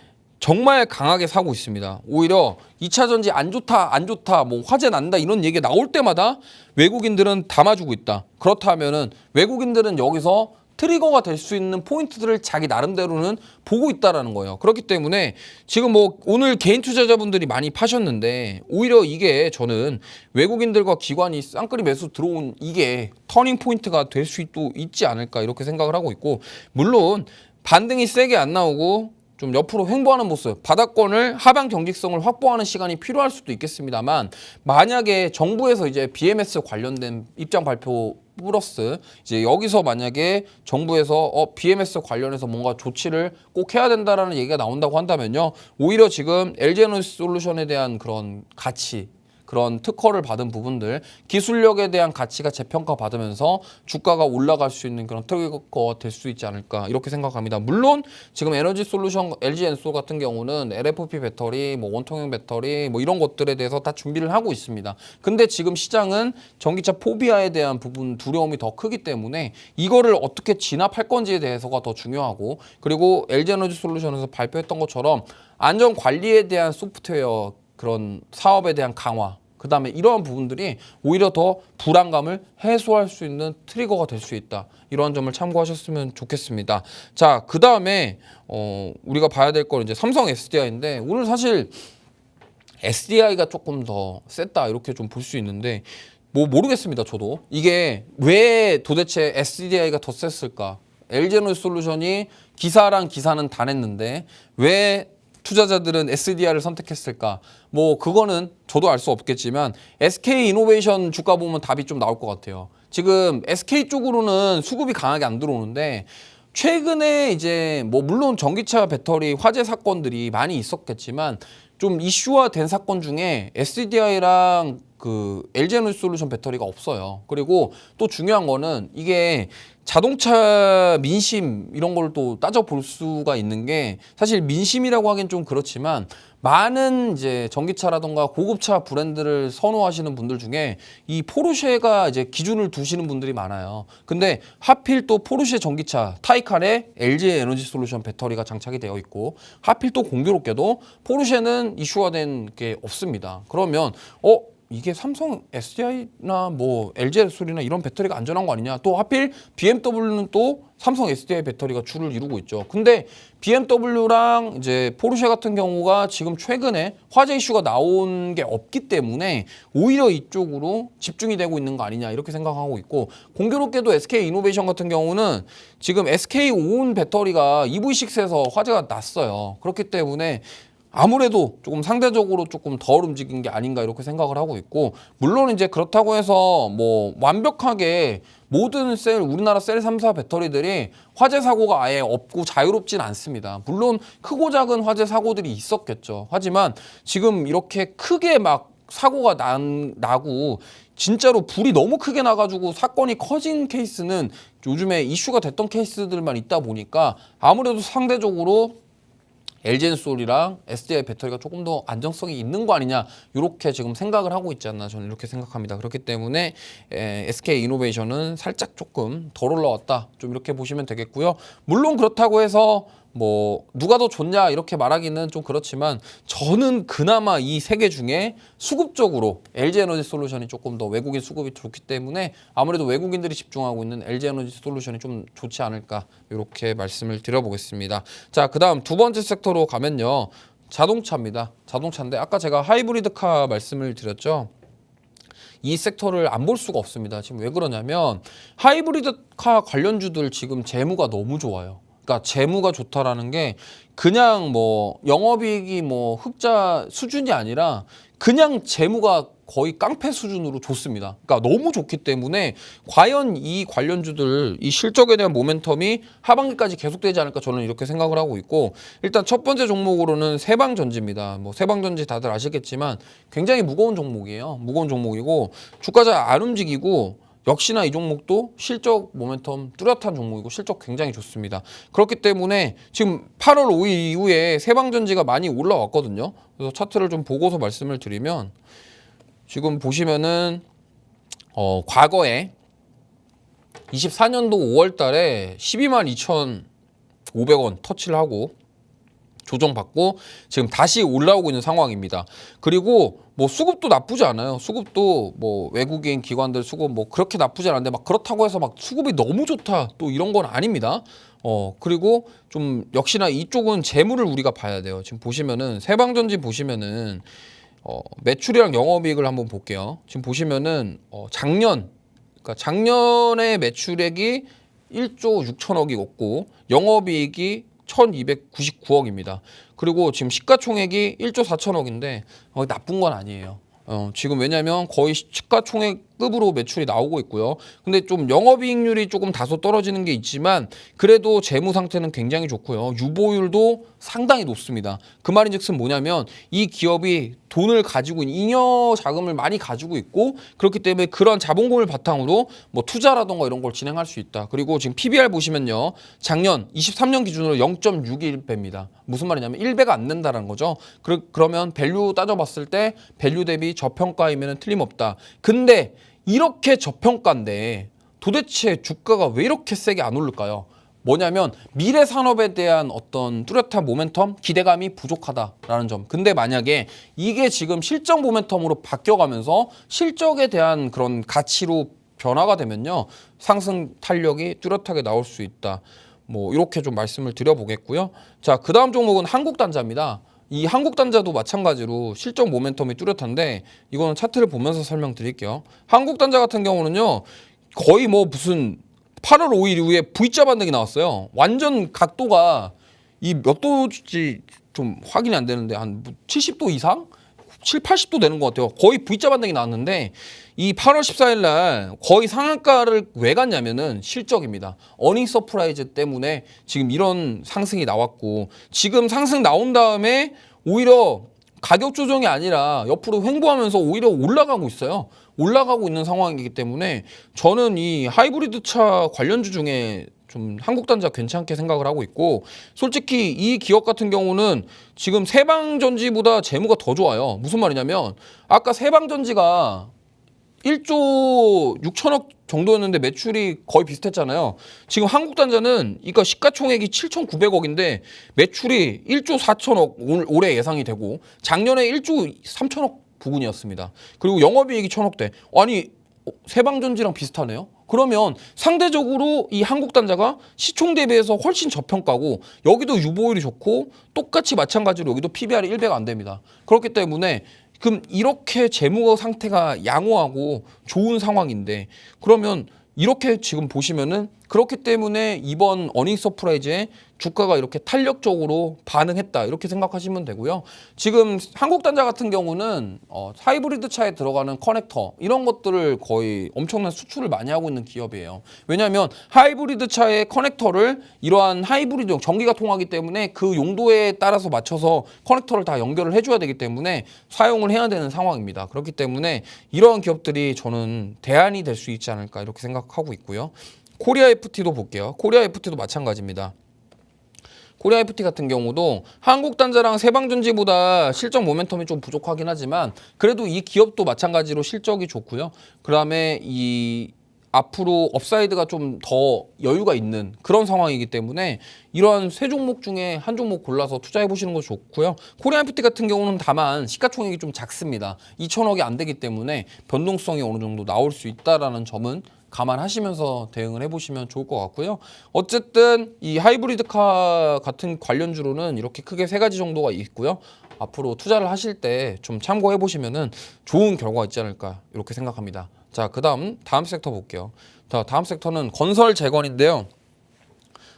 S1: 정말 강하게 사고 있습니다. 오히려 2차 전지 안 좋다, 안 좋다, 뭐 화재 난다 이런 얘기 나올 때마다 외국인들은 담아주고 있다. 그렇다면은 외국인들은 여기서 트리거가 될 수 있는 포인트들을 자기 나름대로는 보고 있다라는 거예요. 그렇기 때문에 지금 뭐 오늘 개인 투자자분들이 많이 파셨는데 오히려 이게 저는 외국인들과 기관이 쌍끌이 매수 들어온 이게 터닝 포인트가 될 수 있지 않을까 이렇게 생각을 하고 있고 물론 반등이 세게 안 나오고 좀 옆으로 횡보하는 모습, 바닥권을 하방 경직성을 확보하는 시간이 필요할 수도 있겠습니다만 만약에 정부에서 이제 BMS 관련된 입장 발표 플러스 이제 여기서 만약에 정부에서 BMS 관련해서 뭔가 조치를 꼭 해야 된다라는 얘기가 나온다고 한다면요. 오히려 지금 LG에너지솔루션에 대한 그런 가치 그런 특허를 받은 부분들 기술력에 대한 가치가 재평가 받으면서 주가가 올라갈 수 있는 그런 트리거가 될 수 있지 않을까 이렇게 생각합니다. 물론 지금 에너지솔루션 LG엔솔 같은 경우는 LFP 배터리, 뭐 원통형 배터리 뭐 이런 것들에 대해서 다 준비를 하고 있습니다. 근데 지금 시장은 전기차 포비아에 대한 부분 두려움이 더 크기 때문에 이거를 어떻게 진압할 건지에 대해서가 더 중요하고 그리고 LG에너지솔루션에서 발표했던 것처럼 안전 관리에 대한 소프트웨어 그런 사업에 대한 강화 그다음에 이러한 부분들이 오히려 더 불안감을 해소할 수 있는 트리거가 될 수 있다. 이러한 점을 참고하셨으면 좋겠습니다. 자, 그다음에 우리가 봐야 될 건 이제 삼성 SDI인데 오늘 사실 SDI가 조금 더 셌다 이렇게 좀 볼 수 있는데 뭐 모르겠습니다. 저도 이게 왜 도대체 SDI가 더 셌을까? LG에너지솔루션이 기사랑 기사는 다 냈는데 왜 투자자들은 SDI를 선택했을까? 뭐 그거는 저도 알 수 없겠지만 SK이노베이션 주가 보면 답이 좀 나올 것 같아요. 지금 SK 쪽으로는 수급이 강하게 안 들어오는데 최근에 이제 뭐 물론 전기차 배터리 화재 사건들이 많이 있었겠지만 좀 이슈화된 사건 중에 SDI랑 그 LG에너지솔루션 배터리가 없어요. 그리고 또 중요한 거는 이게 자동차 민심 이런 걸 또 따져볼 수가 있는 게 사실 민심이라고 하긴 좀 그렇지만 많은 이제 전기차라던가 고급차 브랜드를 선호하시는 분들 중에 이 포르쉐가 이제 기준을 두시는 분들이 많아요. 근데 하필 또 포르쉐 전기차 타이칸에 LG 에너지솔루션 배터리가 장착이 되어 있고 하필 또 공교롭게도 포르쉐는 이슈화된 게 없습니다. 그러면 이게 삼성 SDI나 뭐 LG에너지솔루션이나 이런 배터리가 안전한 거 아니냐. 또 하필 BMW는 또 삼성 SDI 배터리가 주를 이루고 있죠. 근데 BMW랑 이제 포르쉐 같은 경우가 지금 최근에 화재 이슈가 나온 게 없기 때문에 오히려 이쪽으로 집중이 되고 있는 거 아니냐 이렇게 생각하고 있고 공교롭게도 SK이노베이션 같은 경우는 지금 SK5온 배터리가 EV6에서 화재가 났어요. 그렇기 때문에 아무래도 조금 상대적으로 조금 덜 움직인 게 아닌가 이렇게 생각을 하고 있고 물론 이제 그렇다고 해서 뭐 완벽하게 모든 우리나라 셀 3사 배터리들이 화재 사고가 아예 없고 자유롭진 않습니다. 물론 크고 작은 화재 사고들이 있었겠죠. 하지만 지금 이렇게 크게 막 사고가 나고 진짜로 불이 너무 크게 나가지고 사건이 커진 케이스는 요즘에 이슈가 됐던 케이스들만 있다 보니까 아무래도 상대적으로 LG에너지솔이랑 SDI 배터리가 조금 더 안정성이 있는 거 아니냐 이렇게 지금 생각을 하고 있지 않나 저는 이렇게 생각합니다. 그렇기 때문에 SK이노베이션은 살짝 조금 덜 올라왔다 좀 이렇게 보시면 되겠고요. 물론 그렇다고 해서 뭐 누가 더 좋냐 이렇게 말하기는 좀 그렇지만 저는 그나마 이 세 개 중에 수급적으로 LG에너지솔루션이 조금 더 외국인 수급이 좋기 때문에 아무래도 외국인들이 집중하고 있는 LG에너지솔루션이 좀 좋지 않을까 이렇게 말씀을 드려보겠습니다. 자, 그다음 두 번째 섹터로 가면요. 자동차입니다. 자동차인데 아까 제가 하이브리드카 말씀을 드렸죠. 이 섹터를 안 볼 수가 없습니다. 지금 왜 그러냐면 하이브리드카 관련주들 지금 재무가 너무 좋아요. 그러니까 재무가 좋다라는 게 그냥 뭐 영업이익이 뭐 흑자 수준이 아니라 그냥 재무가 거의 깡패 수준으로 좋습니다. 그러니까 너무 좋기 때문에 과연 이 관련주들 이 실적에 대한 모멘텀이 하반기까지 계속되지 않을까 저는 이렇게 생각을 하고 있고 일단 첫 번째 종목으로는 세방전지입니다. 뭐 세방전지 다들 아시겠지만 굉장히 무거운 종목이에요. 무거운 종목이고 주가가 안 움직이고 역시나 이 종목도 실적 모멘텀 뚜렷한 종목이고 실적 굉장히 좋습니다. 그렇기 때문에 지금 8월 5일 이후에 세방전지가 많이 올라왔거든요. 그래서 차트를 좀 보고서 말씀을 드리면 지금 보시면은 과거에 24년도 5월 달에 12만 2,500원 터치를 하고 조정받고 지금 다시 올라오고 있는 상황입니다. 그리고 뭐 수급도 나쁘지 않아요. 수급도 뭐 외국인 기관들 수급 뭐 그렇게 나쁘지 않은데 막 그렇다고 해서 막 수급이 너무 좋다 또 이런 건 아닙니다. 그리고 좀 역시나 이쪽은 재물을 우리가 봐야 돼요. 지금 보시면은 세방전지 보시면은 매출이랑 영업이익을 한번 볼게요. 지금 보시면은 그러니까 작년에 매출액이 1조 6천억이었고 영업이익이 1,299억입니다. 그리고 지금 시가총액이 1조 4천억인데 나쁜 건 아니에요. 지금 왜냐면 거의 시가총액급으로 매출이 나오고 있고요. 근데 좀 영업이익률이 조금 다소 떨어지는 게 있지만 그래도 재무 상태는 굉장히 좋고요. 유보율도 상당히 높습니다. 그 말인즉슨 뭐냐면 이 기업이 돈을 가지고 있는 잉여 자금을 많이 가지고 있고 그렇기 때문에 그런 자본금을 바탕으로 뭐 투자라던가 이런 걸 진행할 수 있다. 그리고 지금 PBR 보시면요. 작년 23년 기준으로 0.61배입니다. 무슨 말이냐면 1배가 안 된다는 거죠. 그러면 밸류 따져봤을 때 밸류 대비 저평가이면 틀림없다. 근데 이렇게 저평가인데 도대체 주가가 왜 이렇게 세게 안 오를까요? 뭐냐면 미래 산업에 대한 어떤 뚜렷한 모멘텀, 기대감이 부족하다라는 점. 근데 만약에 이게 지금 실적 모멘텀으로 바뀌어가면서 실적에 대한 그런 가치로 변화가 되면요, 상승 탄력이 뚜렷하게 나올 수 있다. 뭐 이렇게 좀 말씀을 드려보겠고요. 자, 그 다음 종목은 한국단자입니다. 이 한국단자도 마찬가지로 실적 모멘텀이 뚜렷한데 이거는 차트를 보면서 설명드릴게요. 한국단자 같은 경우는요, 거의 뭐 무슨 8월 5일 이후에 V자 반등이 나왔어요. 완전 각도가 이 몇 도지 좀 확인이 안 되는데 한 70도 이상? 7, 80도 되는 것 같아요. 거의 V자 반등이 나왔는데 이 8월 14일 날 거의 상한가를 왜 갔냐면은 실적입니다. 어닝 서프라이즈 때문에 지금 이런 상승이 나왔고, 지금 상승 나온 다음에 오히려 가격 조정이 아니라 옆으로 횡보하면서 오히려 올라가고 있어요. 올라가고 있는 상황이기 때문에 저는 이 하이브리드 차 관련주 중에 좀 한국단자 괜찮게 생각을 하고 있고, 솔직히 이 기업 같은 경우는 지금 세방전지보다 재무가 더 좋아요. 무슨 말이냐면 아까 세방전지가 1조 6천억 정도였는데 매출이 거의 비슷했잖아요. 지금 한국단자는 그러니까 시가총액이 7,900억인데 매출이 1조 4천억 올해 예상이 되고, 작년에 1조 3천억 부근이었습니다. 그리고 영업이익이 1,000억대. 아니, 세방전지랑 비슷하네요. 그러면 상대적으로 이 한국단자가 시총 대비해서 훨씬 저평가고, 여기도 유보율이 좋고 똑같이 마찬가지로 여기도 PBR이 1배가 안 됩니다. 그렇기 때문에 그럼 이렇게 재무 상태가 양호하고 좋은 상황인데, 그러면 이렇게 지금 보시면은 그렇기 때문에 이번 어닝 서프라이즈에 주가가 이렇게 탄력적으로 반응했다, 이렇게 생각하시면 되고요. 지금 한국단자 같은 경우는 하이브리드 차에 들어가는 커넥터 이런 것들을 거의 엄청난 수출을 많이 하고 있는 기업이에요. 왜냐하면 하이브리드 차의 커넥터를 이러한 하이브리드 전기가 통하기 때문에 그 용도에 따라서 맞춰서 커넥터를 다 연결을 해줘야 되기 때문에 사용을 해야 되는 상황입니다. 그렇기 때문에 이러한 기업들이 저는 대안이 될 수 있지 않을까, 이렇게 생각하고 있고요. 코리아 FT도 볼게요. 코리아 FT도 마찬가지입니다. 코리아 FT 같은 경우도 한국단자랑 세방전지보다 실적 모멘텀이 좀 부족하긴 하지만 그래도 이 기업도 마찬가지로 실적이 좋고요. 그 다음에 이 앞으로 업사이드가 좀 더 여유가 있는 그런 상황이기 때문에 이러한 세 종목 중에 한 종목 골라서 투자해 보시는 거 좋고요. 코리아 FT 같은 경우는 다만 시가총액이 좀 작습니다. 2천억이 안 되기 때문에 변동성이 어느 정도 나올 수 있다라는 점은 감안하시면서 대응을 해보시면 좋을 것 같고요. 어쨌든 이 하이브리드카 같은 관련주로는 이렇게 크게 세 가지 정도가 있고요. 앞으로 투자를 하실 때 좀 참고해 보시면은 좋은 결과가 있지 않을까, 이렇게 생각합니다. 자, 다음 섹터 볼게요. 자, 다음 섹터는 건설 재건인데요.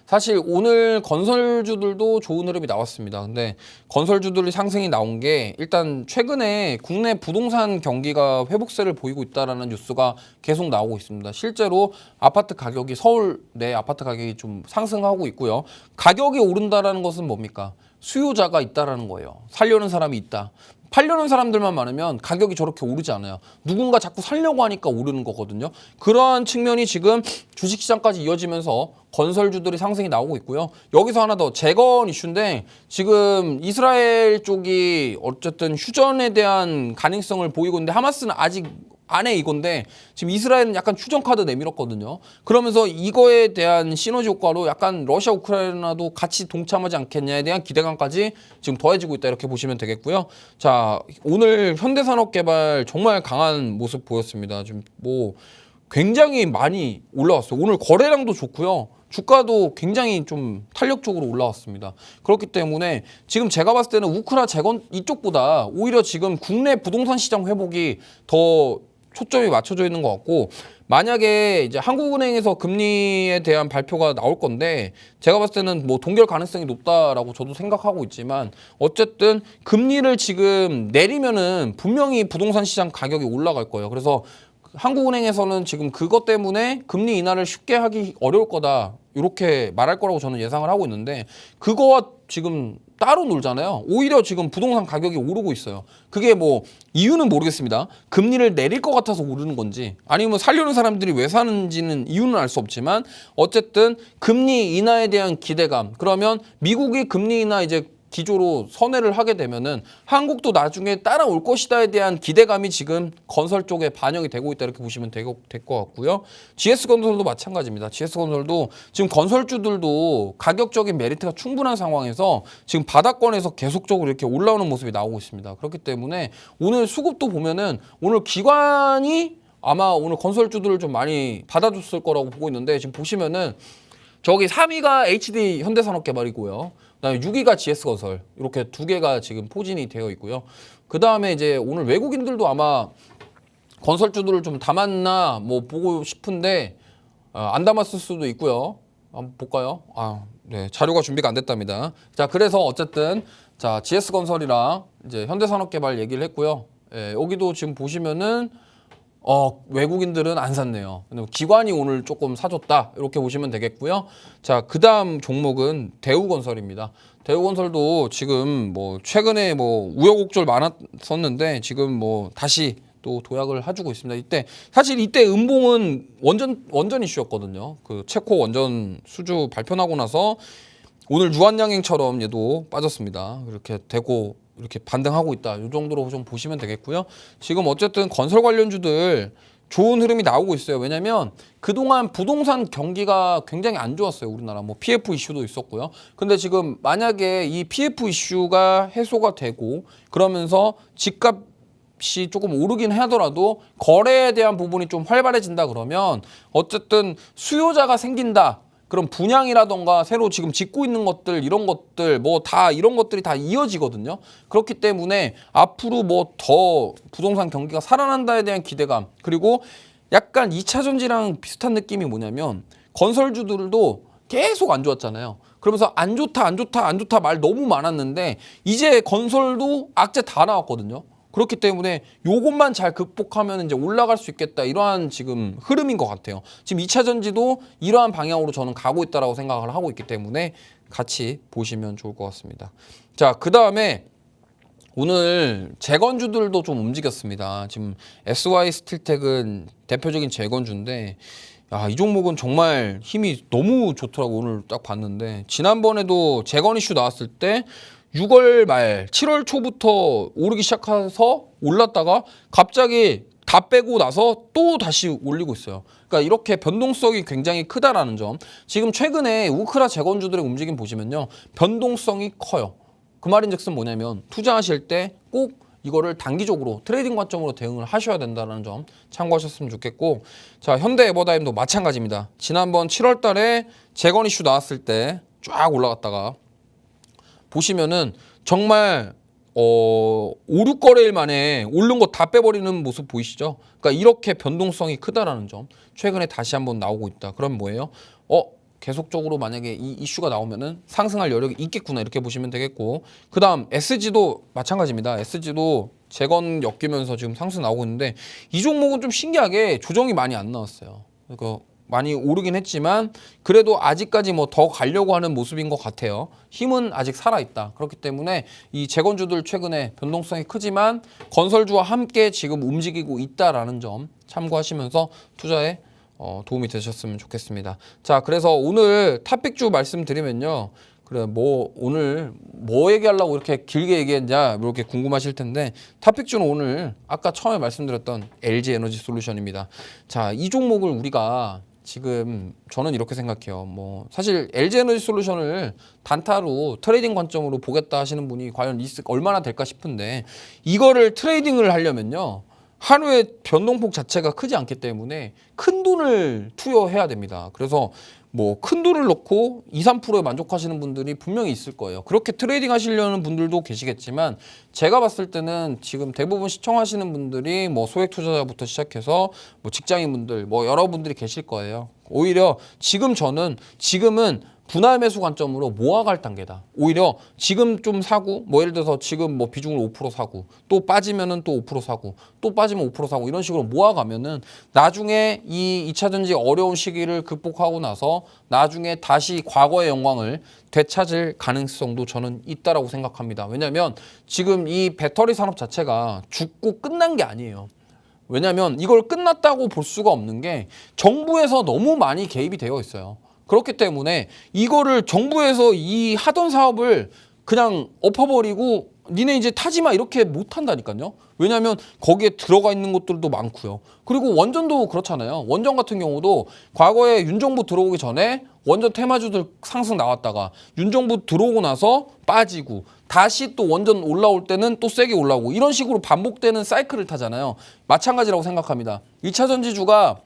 S1: 사실 오늘 건설주들도 좋은 흐름이 나왔습니다. 근데 건설주들이 상승이 나온 게 일단 최근에 국내 부동산 경기가 회복세를 보이고 있다라는 뉴스가 계속 나오고 있습니다. 실제로 아파트 가격이, 서울 내 아파트 가격이 좀 상승하고 있고요. 가격이 오른다라는 것은 뭡니까? 수요자가 있다라는 거예요. 살려는 사람이 있다. 팔려는 사람들만 많으면 가격이 저렇게 오르지 않아요. 누군가 자꾸 살려고 하니까 오르는 거거든요. 그러한 측면이 지금 주식시장까지 이어지면서 건설주들이 상승이 나오고 있고요. 여기서 하나 더, 재건 이슈인데 지금 이스라엘 쪽이 어쨌든 휴전에 대한 가능성을 보이고 있는데 하마스는 아직 안 해 이건데, 지금 이스라엘은 약간 휴전 카드 내밀었거든요. 그러면서 이거에 대한 시너지 효과로 약간 러시아 우크라이나도 같이 동참하지 않겠냐에 대한 기대감까지 지금 더해지고 있다, 이렇게 보시면 되겠고요. 자, 오늘 현대산업개발 정말 강한 모습 보였습니다. 지금 뭐 굉장히 많이 올라왔어요. 오늘 거래량도 좋고요. 주가도 굉장히 좀 탄력적으로 올라왔습니다. 그렇기 때문에 지금 제가 봤을 때는 우크라 재건 이쪽보다 오히려 지금 국내 부동산 시장 회복이 더 초점이 맞춰져 있는 것 같고, 만약에 이제 한국은행에서 금리에 대한 발표가 나올 건데 제가 봤을 때는 뭐 동결 가능성이 높다라고 저도 생각하고 있지만, 어쨌든 금리를 지금 내리면은 분명히 부동산 시장 가격이 올라갈 거예요. 그래서 한국은행에서는 지금 그것 때문에 금리 인하를 쉽게 하기 어려울 거다, 이렇게 말할 거라고 저는 예상을 하고 있는데, 그거와 지금 따로 놀잖아요. 오히려 지금 부동산 가격이 오르고 있어요. 그게 뭐 이유는 모르겠습니다. 금리를 내릴 것 같아서 오르는 건지 아니면 살려는 사람들이 왜 사는지는 이유는 알 수 없지만, 어쨌든 금리 인하에 대한 기대감, 그러면 미국이 금리 인하 이제 기조로 선회를 하게 되면은 한국도 나중에 따라올 것이다에 대한 기대감이 지금 건설 쪽에 반영이 되고 있다 이렇게 보시면 될 것 같고요. GS건설도 마찬가지입니다. GS건설도 지금 건설주들도 가격적인 메리트가 충분한 상황에서 지금 바닥권에서 계속적으로 이렇게 올라오는 모습이 나오고 있습니다. 그렇기 때문에 오늘 수급도 보면은 오늘 기관이 아마 오늘 건설주들을 좀 많이 받아줬을 거라고 보고 있는데 지금 보시면은 저기 3위가 HD 현대산업개발이고요. 그다음에 6위가 GS건설 이렇게 두 개가 지금 포진이 되어 있고요. 그 다음에 이제 오늘 외국인들도 아마 건설주들을 좀 담았나 뭐 보고 싶은데 안 담았을 수도 있고요. 한번 볼까요? 네, 자료가 준비가 안 됐답니다. 자, 그래서 어쨌든 자 GS건설이랑 이제 현대산업개발 얘기를 했고요. 예, 여기도 지금 보시면은 외국인들은 안 샀네요. 기관이 오늘 조금 사줬다 이렇게 보시면 되겠고요. 자, 그다음 종목은 대우건설입니다. 대우건설도 지금 뭐 최근에 뭐 우여곡절 많았었는데 지금 뭐 다시 또 도약을 해주고 있습니다. 사실 이때 음봉은 원전 이슈였거든요. 그 체코 원전 수주 발표나고 나서 오늘 유한양행처럼 얘도 빠졌습니다. 이렇게 되고 이렇게 반등하고 있다. 이 정도로 좀 보시면 되겠고요. 지금 어쨌든 건설 관련주들 좋은 흐름이 나오고 있어요. 왜냐면 그동안 부동산 경기가 굉장히 안 좋았어요. 우리나라 뭐 PF 이슈도 있었고요. 근데 지금 만약에 이 PF 이슈가 해소가 되고 그러면서 집값이 조금 오르긴 하더라도 거래에 대한 부분이 좀 활발해진다 그러면 어쨌든 수요자가 생긴다. 그럼 분양이라던가 새로 지금 짓고 있는 것들 이런 것들 뭐 다 이런 것들이 다 이어지거든요. 그렇기 때문에 앞으로 뭐 더 부동산 경기가 살아난다에 대한 기대감 그리고 약간 2차 전지랑 비슷한 느낌이 뭐냐면 건설주들도 계속 안 좋았잖아요. 그러면서 안 좋다 말 너무 많았는데 이제 건설도 악재 다 나왔거든요. 그렇기 때문에 요것만 잘 극복하면 이제 올라갈 수 있겠다. 이러한 지금 흐름인 것 같아요. 지금 2차 전지도 이러한 방향으로 저는 가고 있다라고 생각을 하고 있기 때문에 같이 보시면 좋을 것 같습니다. 자, 그 다음에 오늘 재건주들도 좀 움직였습니다. 지금 SY 스틸텍은 대표적인 재건주인데 이 종목은 정말 힘이 너무 좋더라고. 오늘 딱 봤는데 지난번에도 재건 이슈 나왔을 때 6월 말 7월 초부터 오르기 시작해서 올랐다가 갑자기 다 빼고 나서 또 다시 올리고 있어요. 그러니까 이렇게 변동성이 굉장히 크다라는 점. 지금 최근에 우크라 재건주들의 움직임 보시면요. 변동성이 커요. 그 말인즉슨 뭐냐면 투자하실 때 꼭 이거를 단기적으로 트레이딩 관점으로 대응을 하셔야 된다는 점 참고하셨으면 좋겠고 자 현대에버다임도 마찬가지입니다. 지난번 7월 달에 재건 이슈 나왔을 때 쫙 올라갔다가 보시면은 정말 5, 6거래일 만에 오른 거 다 빼버리는 모습 보이시죠? 그러니까 이렇게 변동성이 크다라는 점 최근에 다시 한번 나오고 있다. 그럼 뭐예요? 계속적으로 만약에 이 이슈가 나오면은 상승할 여력이 있겠구나 이렇게 보시면 되겠고 그 다음 SG도 마찬가지입니다. SG도 재건 엮이면서 지금 상승 나오고 있는데 이 종목은 좀 신기하게 조정이 많이 안 나왔어요. 그러니까 많이 오르긴 했지만 그래도 아직까지 뭐 더 가려고 하는 모습인 것 같아요. 힘은 아직 살아있다. 그렇기 때문에 이 재건주들 최근에 변동성이 크지만 건설주와 함께 지금 움직이고 있다라는 점 참고하시면서 투자에 도움이 되셨으면 좋겠습니다. 자, 그래서 오늘 탑픽주 말씀드리면요. 그래 뭐 오늘 뭐 얘기하려고 이렇게 길게 얘기했냐 이렇게 궁금하실 텐데 탑픽주는 오늘 아까 처음에 말씀드렸던 LG 에너지 솔루션입니다. 자, 이 종목을 우리가 지금 저는 이렇게 생각해요. 뭐 사실 LG 에너지 솔루션을 단타로 트레이딩 관점으로 보겠다 하시는 분이 과연 얼마나 될까 싶은데 이거를 트레이딩을 하려면요. 하루의 변동폭 자체가 크지 않기 때문에 큰 돈을 투여해야 됩니다. 그래서 뭐 큰 돈을 넣고 2, 3%에 만족하시는 분들이 분명히 있을 거예요. 그렇게 트레이딩 하시려는 분들도 계시겠지만 제가 봤을 때는 지금 대부분 시청하시는 분들이 뭐 소액 투자자부터 시작해서 뭐 직장인분들 뭐 여러분들이 계실 거예요. 오히려 지금은 분할 매수 관점으로 모아갈 단계다. 오히려 지금 좀 사고 뭐 예를 들어서 지금 뭐 비중을 5% 사고 또 빠지면은 또 5% 사고 또 빠지면 5% 사고 이런 식으로 모아가면은 나중에 이 2차 전지 어려운 시기를 극복하고 나서 나중에 다시 과거의 영광을 되찾을 가능성도 저는 있다라고 생각합니다. 왜냐하면 지금 이 배터리 산업 자체가 죽고 끝난 게 아니에요. 왜냐하면 이걸 끝났다고 볼 수가 없는 게 정부에서 너무 많이 개입이 되어 있어요. 그렇기 때문에 이거를 정부에서 이 하던 사업을 그냥 엎어버리고 니네 이제 타지마 이렇게 못 한다니까요. 왜냐하면 거기에 들어가 있는 것들도 많고요. 그리고 원전도 그렇잖아요. 원전 같은 경우도 과거에 윤정부 들어오기 전에 원전 테마주들 상승 나왔다가 윤정부 들어오고 나서 빠지고 다시 또 원전 올라올 때는 또 세게 올라오고 이런 식으로 반복되는 사이클을 타잖아요. 마찬가지라고 생각합니다. 2차 전지주가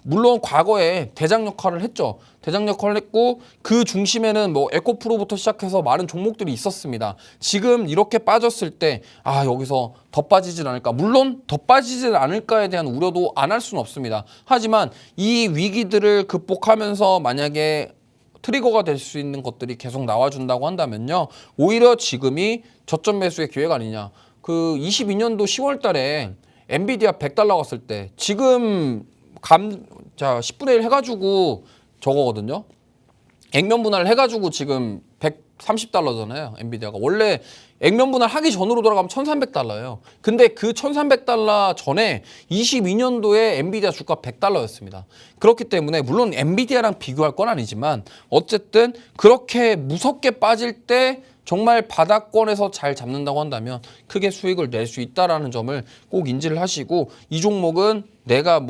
S1: 물론 과거에 대장 역할을 했죠. 대장 역할을 했고 그 중심에는 뭐 에코프로부터 시작해서 많은 종목들이 있었습니다. 지금 이렇게 빠졌을 때 여기서 더 빠지질 않을까. 물론 더 빠지질 않을까에 대한 우려도 안 할 수는 없습니다. 하지만 이 위기들을 극복하면서 만약에 트리거가 될 수 있는 것들이 계속 나와준다고 한다면요. 오히려 지금이 저점 매수의 기회가 아니냐. 그 22년도 10월 달에 엔비디아 100달러 갔을 때 지금 10분의 1 해가지고 저거거든요. 액면 분할 해가지고 지금 130달러잖아요. 엔비디아가. 원래 액면 분할 하기 전으로 돌아가면 1300달러예요. 근데 그 1300달러 전에 22년도에 엔비디아 주가 100달러였습니다. 그렇기 때문에 물론 엔비디아랑 비교할 건 아니지만 어쨌든 그렇게 무섭게 빠질 때 정말 바닥권에서 잘 잡는다고 한다면 크게 수익을 낼 수 있다는 점을 꼭 인지를 하시고 이 종목은 내가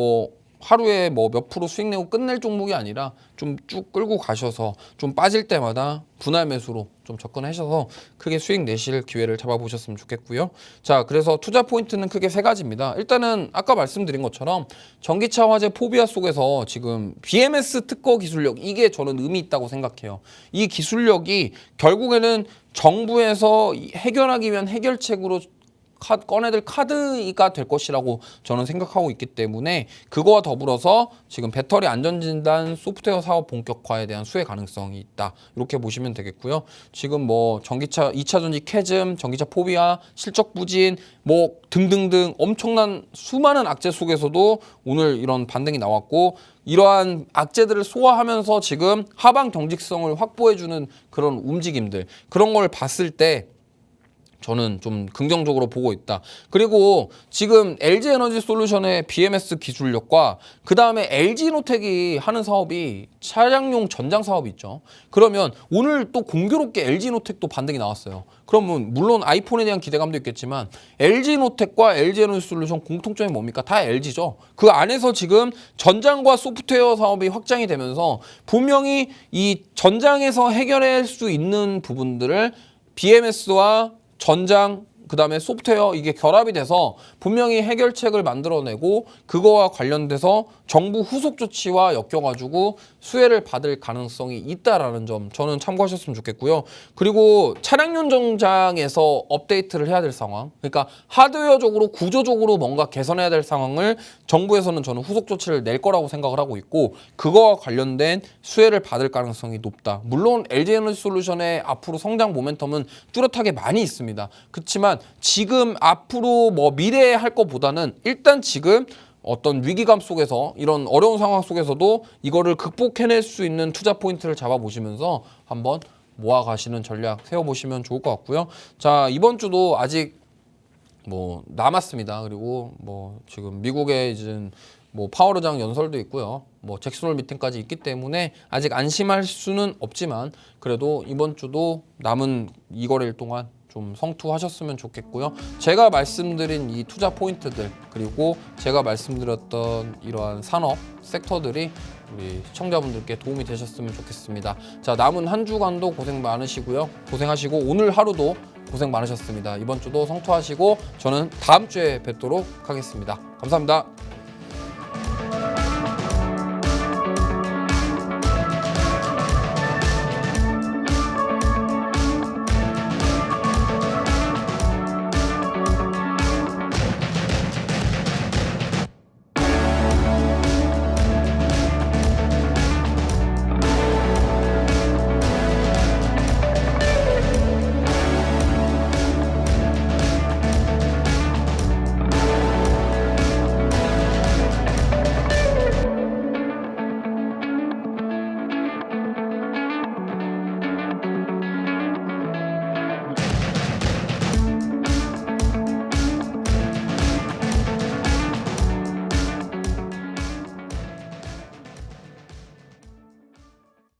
S1: 하루에 몇 프로 수익 내고 끝낼 종목이 아니라 좀 쭉 끌고 가셔서 좀 빠질 때마다 분할 매수로 좀 접근하셔서 크게 수익 내실 기회를 잡아보셨으면 좋겠고요. 자, 그래서 투자 포인트는 크게 세 가지입니다. 일단은 아까 말씀드린 것처럼 전기차 화재 포비아 속에서 지금 BMS 특허 기술력 이게 저는 의미 있다고 생각해요. 이 기술력이 결국에는 정부에서 해결하기 위한 해결책으로 꺼내들 카드가 될 것이라고 저는 생각하고 있기 때문에 그거와 더불어서 지금 배터리 안전진단 소프트웨어 사업 본격화에 대한 수혜 가능성이 있다. 이렇게 보시면 되겠고요. 지금 전기차 2차 전지 캐즘, 전기차 포비아, 실적 부진 등등등 엄청난 수많은 악재 속에서도 오늘 이런 반등이 나왔고 이러한 악재들을 소화하면서 지금 하방 경직성을 확보해주는 그런 움직임들 그런 걸 봤을 때 저는 좀 긍정적으로 보고 있다. 그리고 지금 LG에너지솔루션의 BMS 기술력과 그 다음에 LG노텍이 하는 사업이 차량용 전장 사업이 있죠. 그러면 오늘 또 공교롭게 LG노텍도 반등이 나왔어요. 그러면 물론 아이폰에 대한 기대감도 있겠지만 LG노텍과 LG에너지솔루션 공통점이 뭡니까? 다 LG죠. 그 안에서 지금 전장과 소프트웨어 사업이 확장이 되면서 분명히 이 전장에서 해결할 수 있는 부분들을 BMS와 전장 그다음에 소프트웨어 이게 결합이 돼서 분명히 해결책을 만들어내고 그거와 관련돼서 정부 후속 조치와 엮여가지고 수혜를 받을 가능성이 있다라는 점 저는 참고하셨으면 좋겠고요. 그리고 차량용 정장에서 업데이트를 해야 될 상황, 그러니까 하드웨어적으로 구조적으로 뭔가 개선해야 될 상황을 정부에서는 저는 후속 조치를 낼 거라고 생각을 하고 있고 그거와 관련된 수혜를 받을 가능성이 높다. 물론 LG에너지솔루션의 앞으로 성장 모멘텀은 뚜렷하게 많이 있습니다. 그렇지만 지금 앞으로 미래에 할 것보다는 일단 지금 어떤 위기감 속에서 이런 어려운 상황 속에서도 이거를 극복해낼 수 있는 투자 포인트를 잡아보시면서 한번 모아가시는 전략 세워보시면 좋을 것 같고요. 자, 이번 주도 아직 남았습니다. 그리고 지금 미국에 이제 파월의장 연설도 있고요. 잭슨홀 미팅까지 있기 때문에 아직 안심할 수는 없지만 그래도 이번 주도 남은 2거래일 동안 좀 성투하셨으면 좋겠고요. 제가 말씀드린 이 투자 포인트들 그리고 제가 말씀드렸던 이러한 산업 섹터들이 우리 시청자분들께 도움이 되셨으면 좋겠습니다. 자, 남은 한 주간도 고생 많으시고요. 고생하시고 오늘 하루도 고생 많으셨습니다. 이번 주도 성투하시고 저는 다음 주에 뵙도록 하겠습니다. 감사합니다.